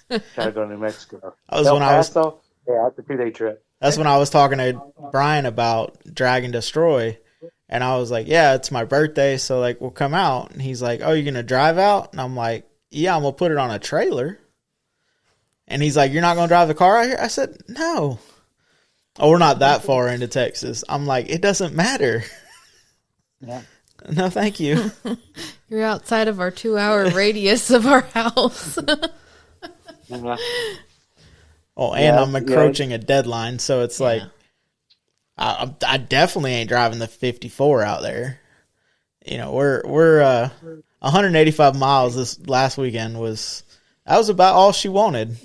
Trying to go to New Mexico. El Paso, yeah, that's a 2-day trip. That's when I was talking to Brian about Drag and Destroy, and I was like, "Yeah, it's my birthday, so like we'll come out." And he's like, "Oh, you're gonna drive out?" And I'm like, "Yeah, I'm gonna put it on a trailer." And he's like, "You're not gonna drive the car out here?" I said, "No." Oh, we're not that far into Texas. I'm like, it doesn't matter. Yeah. No, thank you. You're outside of our 2-hour radius of our house. Yeah. Oh, and I'm encroaching a deadline, so it's like, I definitely ain't driving the 54 out there. You know, we're 185 miles this last weekend that was about all she wanted.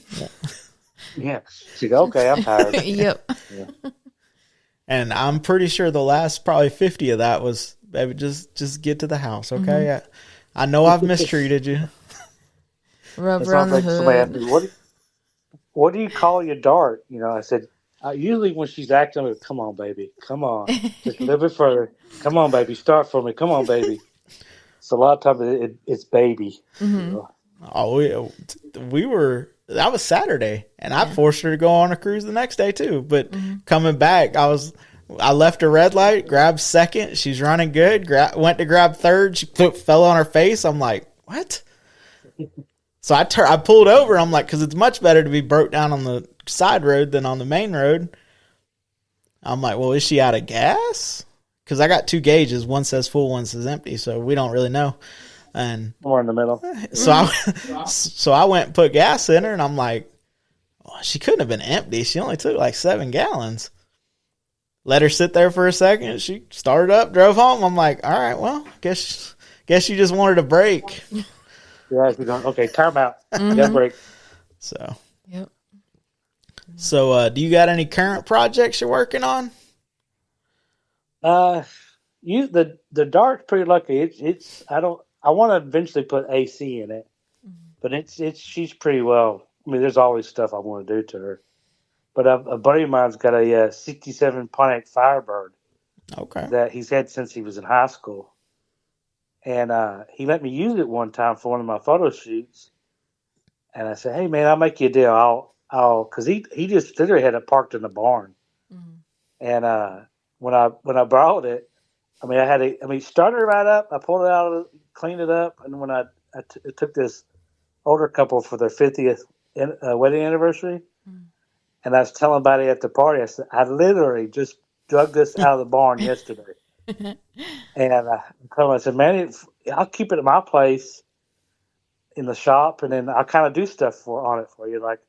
Yeah. She's okay, I'm tired. Yep. Yeah. And I'm pretty sure the last probably 50 of that was, baby, just get to the house, okay? I know I've mistreated you. Rub around the hood. What do you call your dart? You know, I said, usually when she's acting, I'm like, come on, baby. Come on. Just a little bit further. Come on, baby. Start for me. Come on, baby. So a lot of times it's baby. Mm-hmm. Oh, that was Saturday, and I forced her to go on a cruise the next day too. But coming back, I left a red light, grabbed second. She's running good. Went to grab third. She fell on her face. I'm like, what? So I pulled over. I'm like, because it's much better to be broke down on the side road than on the main road. I'm like, well, is she out of gas? Because I got 2 gauges. One says full, one says empty. So we don't really know. And more in the middle. So I went and put gas in her, and I'm like, oh, she couldn't have been empty. She only took like 7 gallons. Let her sit there for a second. She started up, drove home. I'm like, all right, well, guess you just wanted a break. Yeah, okay, time out. Get a break. So, yep. So, do you got any current projects you're working on? The dart's pretty lucky. I want to eventually put AC in it, but she's pretty well. I mean, there's always stuff I want to do to her. But a buddy of mine's got a 67 Pontiac Firebird. Okay. That he's had since he was in high school. And he let me use it one time for one of my photo shoots. And I said, hey, man, I'll make you a deal. Because he just literally had it parked in the barn. Mm-hmm. And when I brought it, started right up. I pulled it out, cleaned it up. And when I took this older couple for their 50th wedding anniversary, and I was telling everybody at the party, I said, I literally just drug this out of the barn yesterday. And I said, man, I'll keep it at my place in the shop, and then I'll kind of do stuff on it for you, like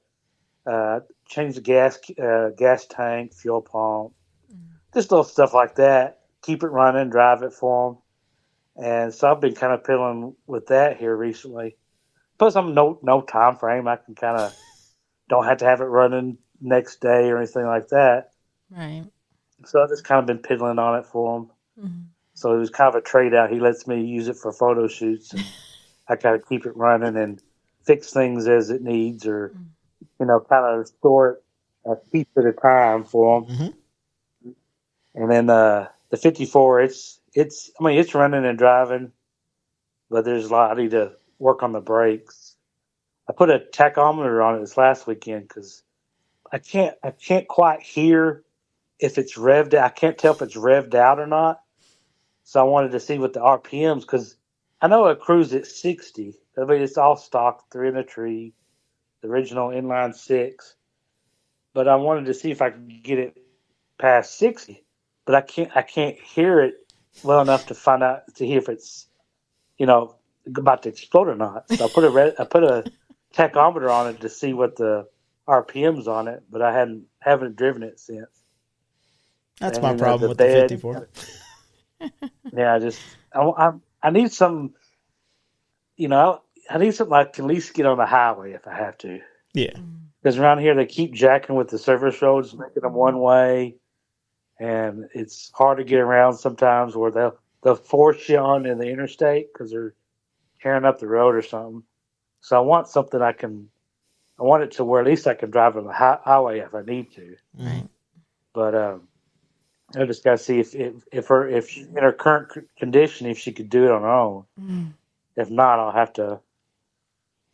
change the gas tank, fuel pump, just little stuff like that. Keep it running, drive it for them. And so I've been kind of piddling with that here recently. Plus, I'm no time frame. I can kind of don't have to have it running next day or anything like that. Right. So I've just kind of been piddling on it for him. Mm-hmm. So it was kind of a trade out. He lets me use it for photo shoots, and I kind of keep it running and fix things as it needs, or kind of store it a piece at a time for him. Mm-hmm. And then the 54, it's running and driving, but there's a lot I need to work on the brakes. I put a tachometer on it this last weekend because I can't quite hear if it's revved out. I can't tell if it's revved out or not. So I wanted to see what the RPMs, because I know it cruised at 60. I mean, it's all stock, 3 in a tree, the original inline 6. But I wanted to see if I could get it past 60. But I can't hear it well enough to find out, to hear if it's, about to explode or not. So I put a tachometer on it to see what the RPMs on it, but I haven't driven it since. That's my problem with the 54. Yeah, I need some, I need something I can at least get on the highway if I have to. Yeah. Because around here they keep jacking with the service roads, making them one way, and it's hard to get around sometimes, where they'll force you on in the interstate because they're tearing up the road or something. So I want something I can I want it to where at least I can drive on the highway if I need to. Right. But I just got to see if she, in her current condition, if she could do it on her own. Mm. If not, I'll have to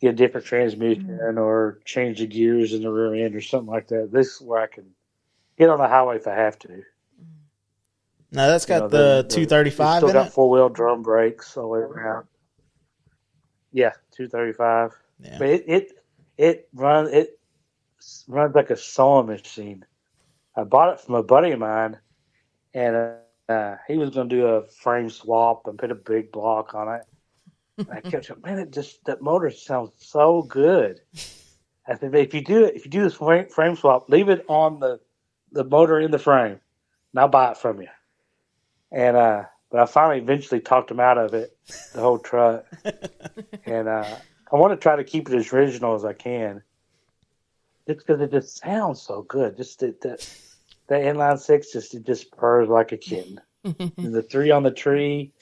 get a different transmission or change the gears in the rear end or something like that. This is where I can get on the highway if I have to. Now that's got the 235 still in got it. 4-wheel drum brakes all the way around. Yeah, 235. Yeah. But it runs like a sewing machine. I bought it from a buddy of mine, and he was going to do a frame swap and put a big block on it. And I kept saying, man, that motor sounds so good. I said, if you do this frame swap, leave it on the motor in the frame, and I'll buy it from you. And but I finally eventually talked him out of it, the whole truck. And I want to try to keep it as original as I can. Just because it just sounds so good. Just that inline six it just purrs like a kitten. And the 3 on the tree,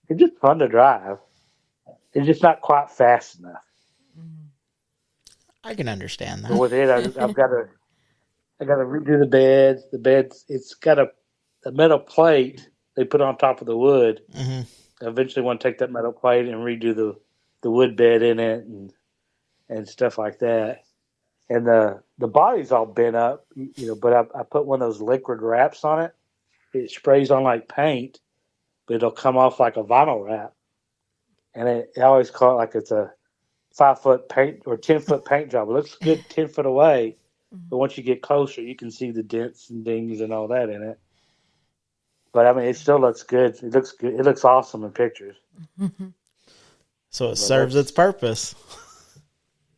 it's just fun to drive. It's just not quite fast enough. I can understand But that. with it, I got to redo the bed. The bed, it's got a metal plate they put on top of the wood. Mm-hmm. I eventually want to take that metal plate and redo the wood bed in it and stuff like that. And the body's all bent up, but I put one of those liquid wraps on it. It sprays on like paint, but it'll come off like a vinyl wrap. And I always call it like it's a 5-foot paint or 10-foot paint job. It looks good 10 foot away, but once you get closer, you can see the dents and dings and all that in it. But I mean, it still looks good. It looks good. It looks awesome in pictures. So it serves its purpose.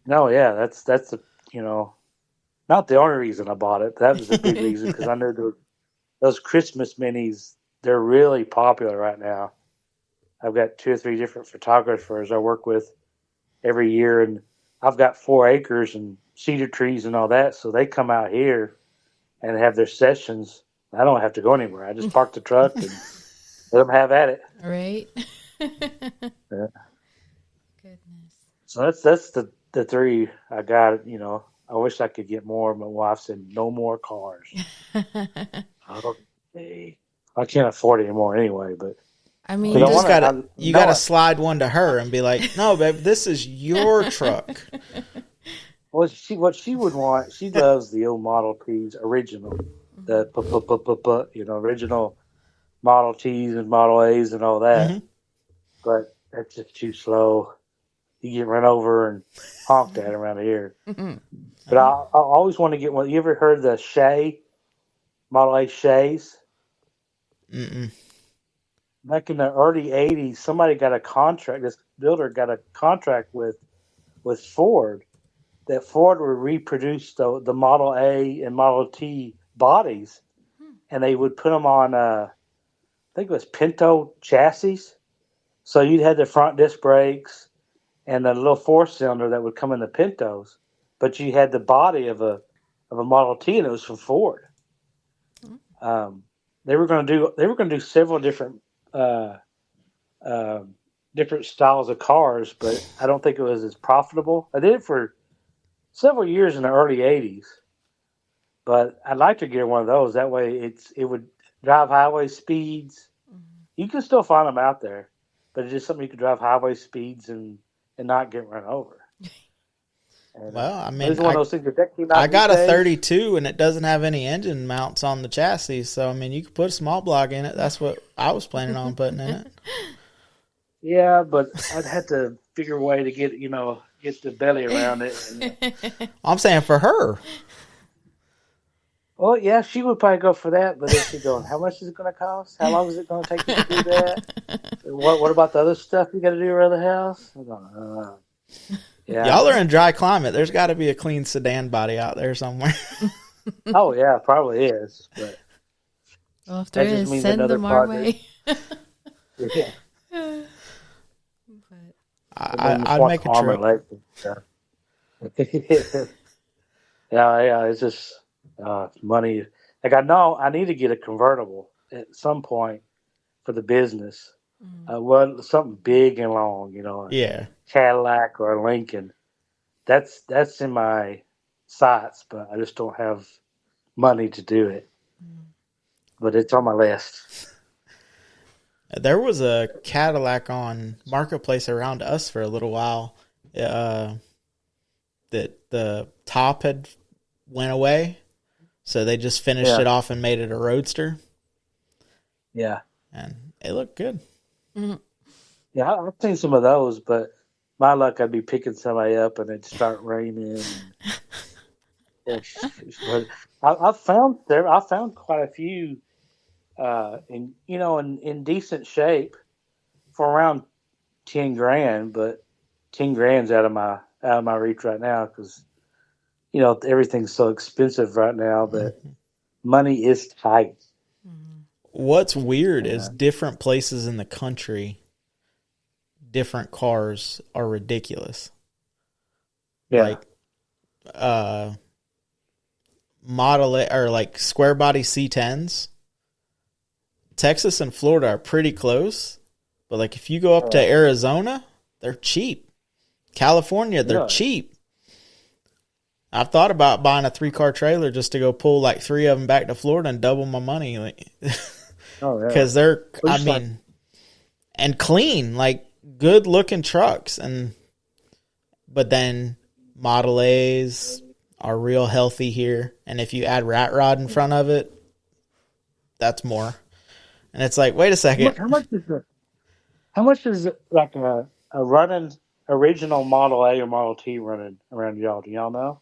No, yeah, that's the not the only reason I bought it. That was a big reason because I know those Christmas minis, they're really popular right now. I've got 2 or 3 different photographers I work with every year, and I've got 4 acres and cedar trees and all that, so they come out here and have their sessions. I don't have to go anywhere. I just park the truck and let them have at it. Right. Yeah. Goodness. So that's the 3 I got. I wish I could get more. My wife said no more cars. Okay. I can't afford it anymore anyway, but I mean, You But I just wanna- gotta slide one to her and be like, "No, babe, this is your truck." what she would want, she loves the old Model Ts original, the original Model Ts and Model A's and all that. Mhm. But that's just too slow. You get run over and honked at around here. But I always want to get one. You ever heard of the Shay Model A Shays? Mm-mm. Back in the early '80s, somebody got a contract. This builder got a contract with Ford that Ford would reproduce the Model A and Model T bodies, and they would put them on I think it was Pinto chassis. So you'd have the front disc brakes and the little 4-cylinder that would come in the Pintos, but you had the body of a Model T, and it was from Ford. They were going to do several different different styles of cars, but I don't think it was as profitable. I did it for several years in the early '80s, but I'd like to get one of those. That way, it would drive highway speeds. You can still find them out there, but it's just something you could drive highway speeds and not get run over. And, Well, I mean, it's one of those things that came out I got these a days. 32 and it doesn't have any engine mounts on the chassis. So, I mean, you could put a small block in it. That's what I was planning on putting in it. Yeah, but I'd have to figure a way to get the belly around it. And, I'm saying for her. well, yeah, she would probably go for that, but then she'd go, how much is it going to cost? How long is it going to take you to do that? What about the other stuff you got to do around the house? I'm going, yeah. Y'all are in dry climate. There's got to be a clean sedan body out there somewhere. Oh, yeah, probably is. But Well, if there That just is, means send another them our project. way. yeah. But I'd make a trip. Yeah, it's just money. Like I know I need to get a convertible at some point for the business. Well, something big and long, a Yeah. Cadillac or a Lincoln. that's in my sights, but I just don't have money to do it. But it's on my list. There was a Cadillac on Marketplace around us for a little while. That the top had went away, so they just finished it off and made it a roadster. Yeah, and it looked good. Mm-hmm. Yeah, I've seen some of those, but my luck, I'd be picking somebody up and it'd start raining. But I found quite a few in decent shape for around 10 grand, but 10 grand's out of my reach right now because everything's so expensive right now that money is tight. What's weird is different places in the country, different cars are ridiculous. Yeah. Like Model A, or like square body C10s. Texas and Florida are pretty close, but like if you go up to Arizona, they're cheap. California, they're cheap. I've thought about buying a 3-car trailer just to go pull like 3 of them back to Florida and double my money. Like, because they're, and clean, like good looking trucks. But then Model A's are real healthy here. And if you add Rat Rod in front of it, that's more. And it's like, wait a second. How much is it like a running original Model A or Model T running around y'all? Do y'all know?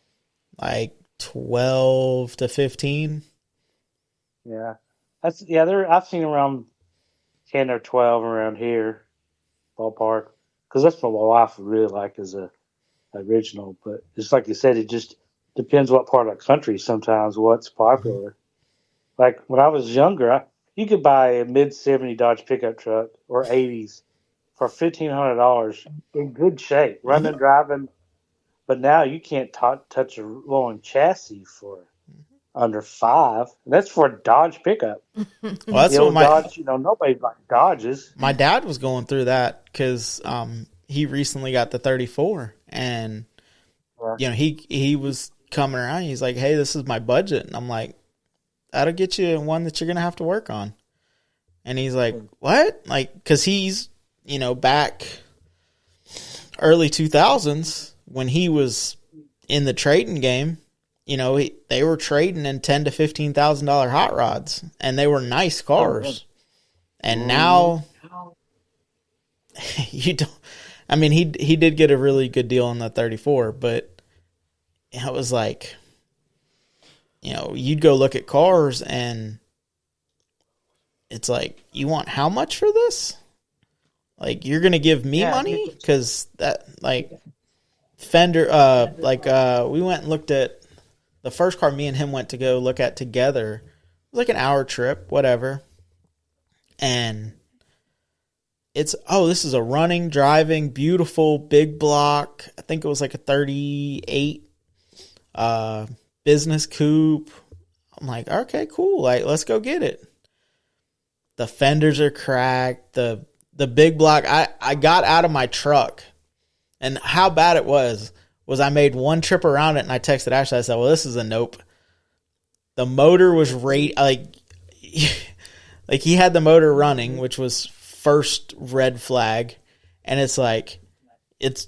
Like 12 to 15. Yeah. I've seen around 10 or 12 around here, ballpark. Because that's what my wife would really like as a original. But just like you said, it just depends what part of the country sometimes what's popular. Like when I was younger, you could buy a mid-70 Dodge pickup truck or 80s for $1,500 in good shape, running, driving. But now you can't touch a rolling chassis for under $5,000. And that's for a Dodge pickup. Well, that's what Dodge, nobody like Dodges. My dad was going through that because he recently got the 34, and he was coming around. He's like, "Hey, this is my budget," and I'm like, "That'll get you one that you're gonna have to work on." And he's like, "What?" Like, because he's back early 2000s when he was in the trading game. They were trading in $10,000 to $15,000 hot rods, and they were nice cars. And now, you don't. I mean, he did get a really good deal on the 34, but it was like, you'd go look at cars, and it's like, you want how much for this? Like, you're gonna give me money? Because that, like, Fender, we went and looked at the first car me and him went to go look at together. It was like an hour trip, whatever. And this is a running, driving, beautiful, big block. I think it was like a 38 business coupe. I'm like, okay, cool. Like, let's go get it. The fenders are cracked. The big block, I got out of my truck. And how bad it was I made one trip around it, and I texted Ashley. I said, well, this is a nope. The motor was like he had the motor running, which was first red flag. And it's like,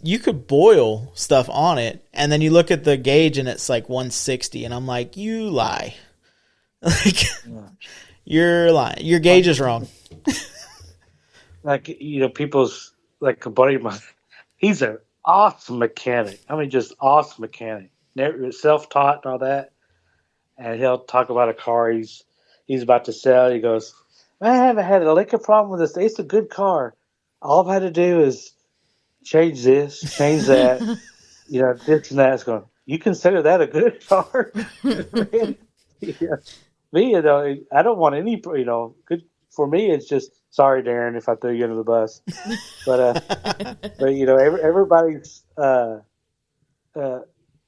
you could boil stuff on it. And then you look at the gauge and it's like 160. And I'm like, you lie. Like, you're lying. Your gauge is wrong. Like, people's, like a buddy of mine, he's an awesome mechanic. I mean, just awesome mechanic. Self-taught and all that. And he'll talk about a car he's about to sell. He goes, I haven't had a lick of problem with this. It's a good car. All I've had to do is change this, change that, this and that. It's going, you consider that a good car? Yeah. Me, I don't want any, good. For me, it's just, sorry, Darren, if I threw you under the bus. But everybody's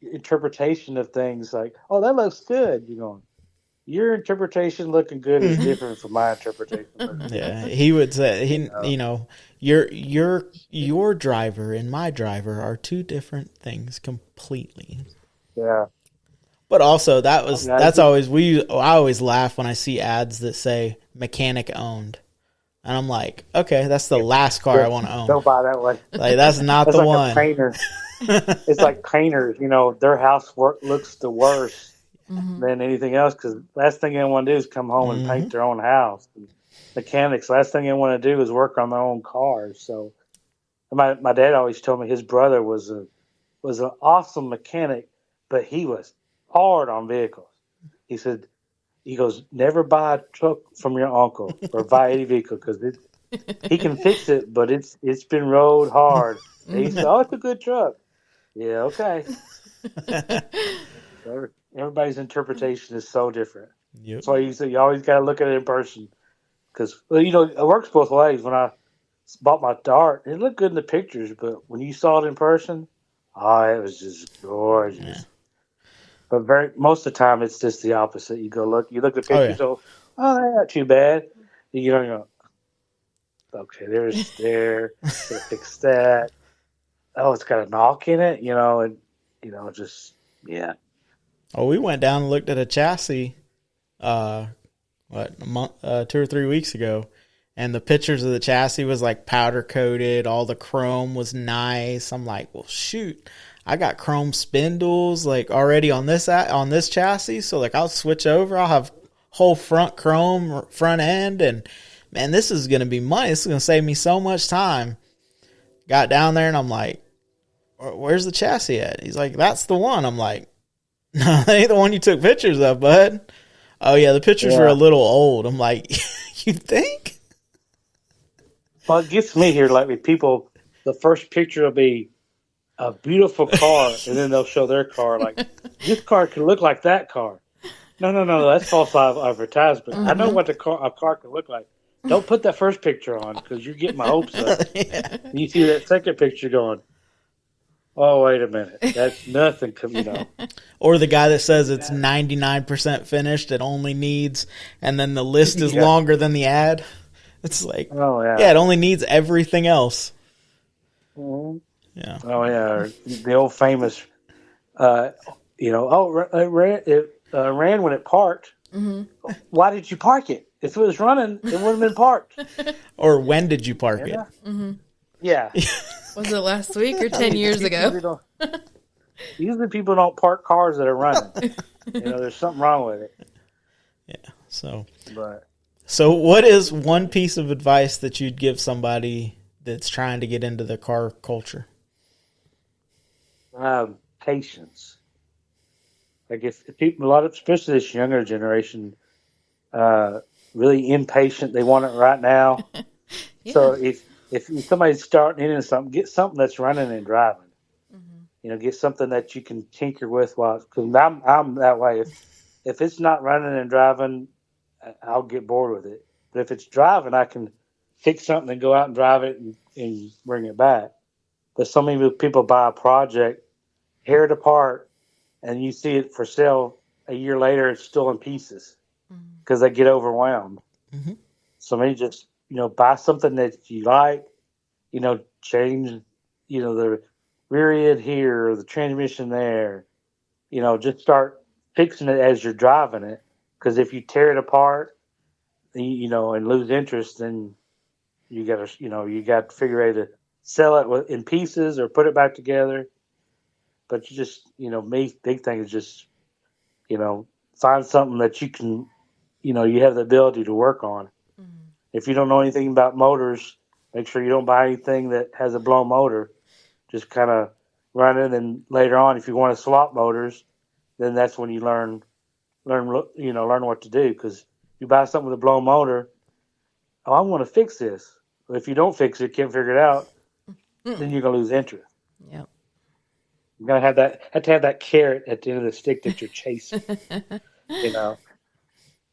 interpretation of things like, oh, that looks good. You're going, your interpretation looking good is different from my interpretation looking good. Yeah, he would say your driver and my driver are two different things completely. Yeah. But also I always laugh when I see ads that say mechanic owned. And I'm like, okay, that's the last car I want to own. Don't buy that one. Like that's not That's the like one. a painter. It's like painters, their housework looks the worst than anything else because last thing they want to do is come home and paint their own house. And mechanics, last thing they want to do is work on their own cars. So my dad always told me his brother was an awesome mechanic, but he was hard on vehicles. He goes, never buy a truck from your uncle or buy any vehicle because he can fix it, but it's been rode hard. And he said, "Oh, it's a good truck." Yeah, okay. Everybody's interpretation is so different. Yep. That's why you always got to look at it in person because it works both ways. When I bought my Dart, it looked good in the pictures, but when you saw it in person, it was just gorgeous. Yeah. But most of the time, it's just the opposite. You look at the pictures, they're not too bad. You go, okay, there's there, fix that. Oh, it's got a knock in it, and just yeah. Oh, we went down and looked at a chassis, a month, 2 or 3 weeks ago, and the pictures of the chassis was like powder coated. All the chrome was nice. I'm like, well, shoot, I got chrome spindles like already on this chassis, so like I'll switch over. I'll have whole front chrome front end, and man, this is gonna be money. This is gonna save me so much time. Got down there and I'm like, where's the chassis at? He's like, that's the one. I'm like, no, that ain't the one you took pictures of, bud. Oh yeah, the pictures are a little old. I'm like, you think? Well, it gets me here. Like with people, the first picture will be a beautiful car, and then they'll show their car. Like this car can look like that car. No, that's false advertisement. I know what a car can look like. Don't put that first picture on because you're getting my hopes up. Yeah. You see that second picture going, oh, wait a minute. That's nothing, Or the guy that says it's 99% finished, it only needs, and then the list is longer than the ad. It's like, it only needs everything else. Mm-hmm. Yeah. Oh, yeah. The old famous, it ran when it parked. Mm-hmm. Why did you park it? If it was running, it would have been parked. Or when did you park it? Mm-hmm. Yeah. Was it last week or 10 years ago? Usually people don't park cars that are running. There's something wrong with it. Yeah. So what is one piece of advice that you'd give somebody that's trying to get into the car culture? Patience. Like if people, especially this younger generation, really impatient. They want it right now. Yeah. So if somebody's starting into something, get something that's running and driving. Mm-hmm. Get something that you can tinker with because I'm that way. If it's not running and driving, I'll get bored with it. But if it's driving, I can fix something and go out and drive it and bring it back. But so many people buy a project, tear it apart, and you see it for sale a year later, it's still in pieces. Because they get overwhelmed. Mm-hmm. So maybe just, buy something that you like, change, the rear end here or the transmission there. Just start fixing it as you're driving it. Because if you tear it apart, and lose interest, then you got to figure out to sell it in pieces or put it back together. But you just, big thing is just, find something that you can, you have the ability to work on. Mm-hmm. If you don't know anything about motors, make sure you don't buy anything that has a blown motor. Just kind of run it, and later on, if you want to swap motors, then that's when you learn what to do. Because you buy something with a blown motor, I want to fix this. But if you don't fix it, can't figure it out, then you're gonna lose interest. Yep. You're gonna have to have that carrot at the end of the stick that you're chasing.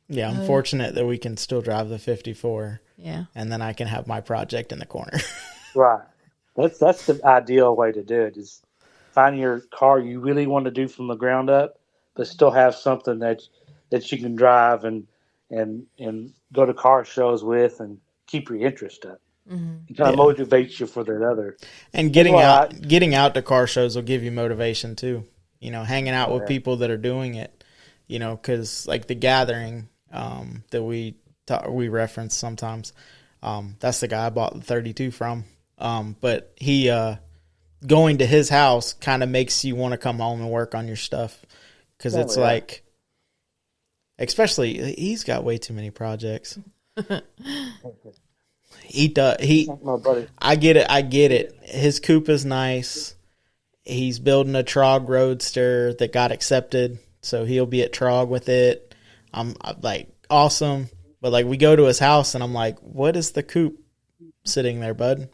Yeah, I'm fortunate that we can still drive the 54. Yeah. And then I can have my project in the corner. Right. That's the ideal way to do it, is find your car you really want to do from the ground up, but still have something that that you can drive and go to car shows with and keep your interest up. It kind of Yeah. motivates you for that other. And That's why I, getting out to car shows will give you motivation too. Hanging out oh, with yeah. people that are doing it. Because like the gathering that we reference sometimes, that's the guy I bought the 32 from. But he going to his house kind of makes you want to come home and work on your stuff because it's yeah. like, especially he's got way too many projects. My buddy. I get it. His coupe is nice. He's building a Trog Roadster that got accepted, so he'll be at Trog with it. I'm like, awesome. But like we go to his house and I'm like, what is the coupe sitting there, bud?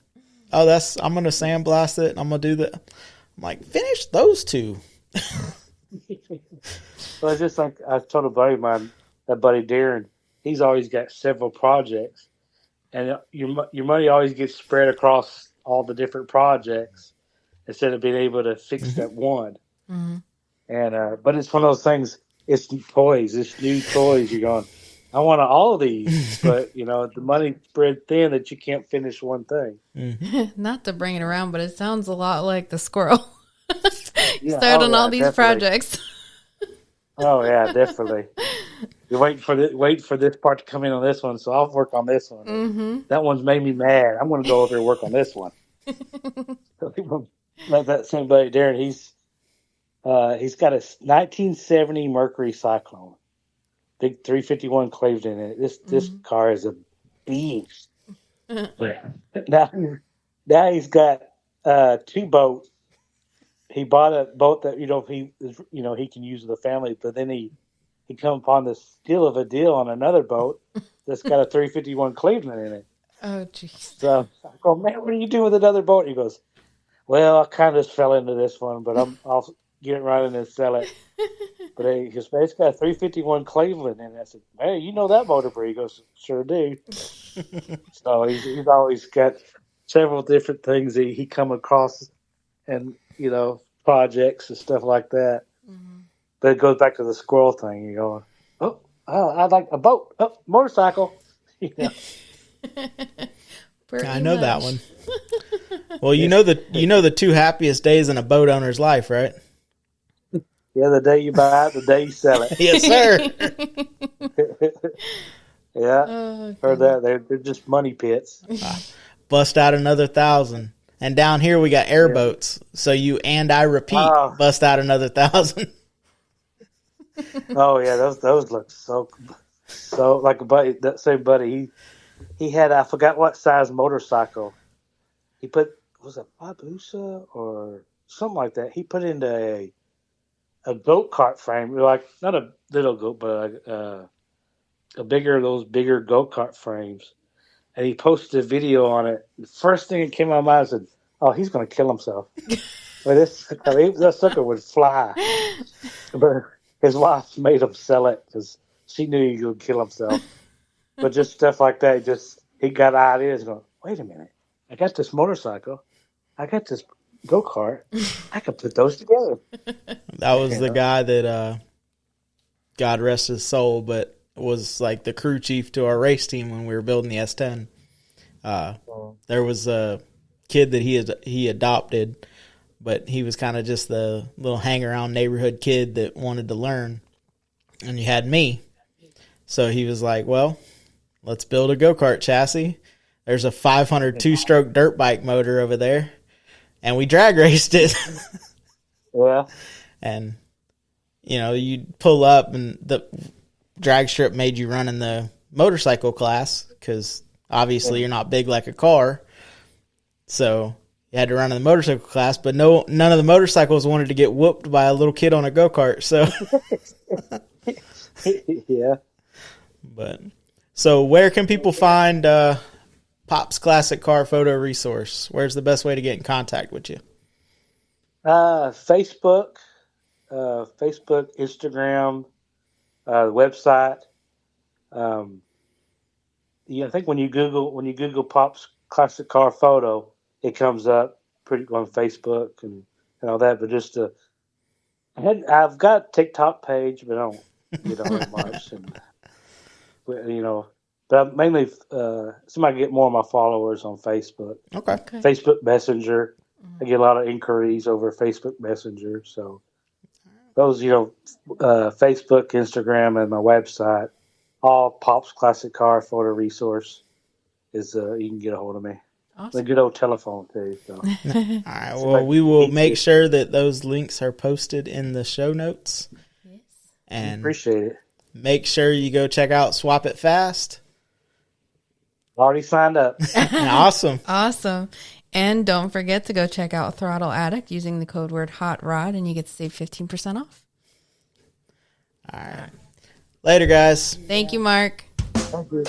Oh, I'm gonna sandblast it and I'm gonna do that. I'm like, finish those two. Well, it's just like I told a buddy of mine, that buddy Darren, he's always got several projects, and your money always gets spread across all the different projects instead of being able to fix that one. And but it's one of those things. It's toys. It's new toys. You're going, I want all of these, but the money spread thin that you can't finish one thing. Not to bring it around, but it sounds a lot like the squirrel. Yeah, Start on all these definitely. projects. Oh yeah, definitely. You're wait for this part to come in on this one, so I'll work on this one. That one's made me mad. I'm going to go over and work on this one. Like that same buddy Darren, he's got a 1970 Mercury Cyclone, big 351 Cleveland in it. This car is a beast. Now he's got two boats. He bought a boat that he can use with the family, but then he come upon the steal of a deal on another boat that's got a 351 Cleveland in it. Oh, jeez. So I go, man, what do you do with another boat? He goes, well, I kind of just fell into this one, but I'll get it right in and sell it. But he goes, man, it's got a 351 Cleveland in it. I said, man, you know that motor breed? He goes, sure do. So he's always got several different things he come across and, projects and stuff like that. But it goes back to the squirrel thing. You go, oh, I'd like a boat, motorcycle. I know that one. Well, you know the two happiest days in a boat owner's life, right? Yeah, the day you buy it, the day you sell it. Yes, sir. Yeah, Oh, heard that. They're just money pits. Bust out another 1,000. And down here we got airboats. So you and I repeat, bust out another 1,000. Oh yeah, those look so like a buddy. That same buddy, he had, I forgot what size motorcycle. He put, was it Hayabusa or something like that? He put into a goat kart frame, like not a little goat, but those bigger go kart frames. And he posted a video on it. The first thing that came to my mind was, oh, he's going to kill himself. That sucker would fly. But his wife made him sell it because she knew he would kill himself. But just stuff like that, he got ideas going, wait a minute. I got this motorcycle. I got this go-kart. I can put those together. That was the guy that, God rest his soul, but was like the crew chief to our race team when we were building the S10. There was a kid that he adopted, but he was kind of just the little hang-around neighborhood kid that wanted to learn. And you had me. So he was like, well, let's build a go-kart chassis. There's a 500 two-stroke dirt bike motor over there. And we drag raced it. Yeah. And, you'd pull up and the drag strip made you run in the motorcycle class because obviously you're not big like a car. So you had to run in the motorcycle class, but none of the motorcycles wanted to get whooped by a little kid on a go-kart. So, yeah. So where can people find Pop's Classic Car Photo Resource? Where's the best way to get in contact with you? Facebook, Instagram, the website. I think when you Google Pop's Classic Car Photo, it comes up pretty on Facebook and all that. But I've got a TikTok page, but I That much, and but mainly somebody get more of my followers on Facebook. Okay. Facebook Messenger. I get a lot of inquiries over Facebook Messenger. So those, Facebook, Instagram, and my website, all Pop's Classic Car Photo Resource is you can get a hold of me. Awesome. The good old telephone too. So. All right. Well, we will make sure that those links are posted in the show notes. Yes. And appreciate it. make sure you go check out Swap It Fast. Already signed up. Awesome. Awesome. And don't forget to go check out Throttle Addict using the code word Hot Rod, and you get to save 15% off. All right. Later, guys. Thank you, Mark. Thank you.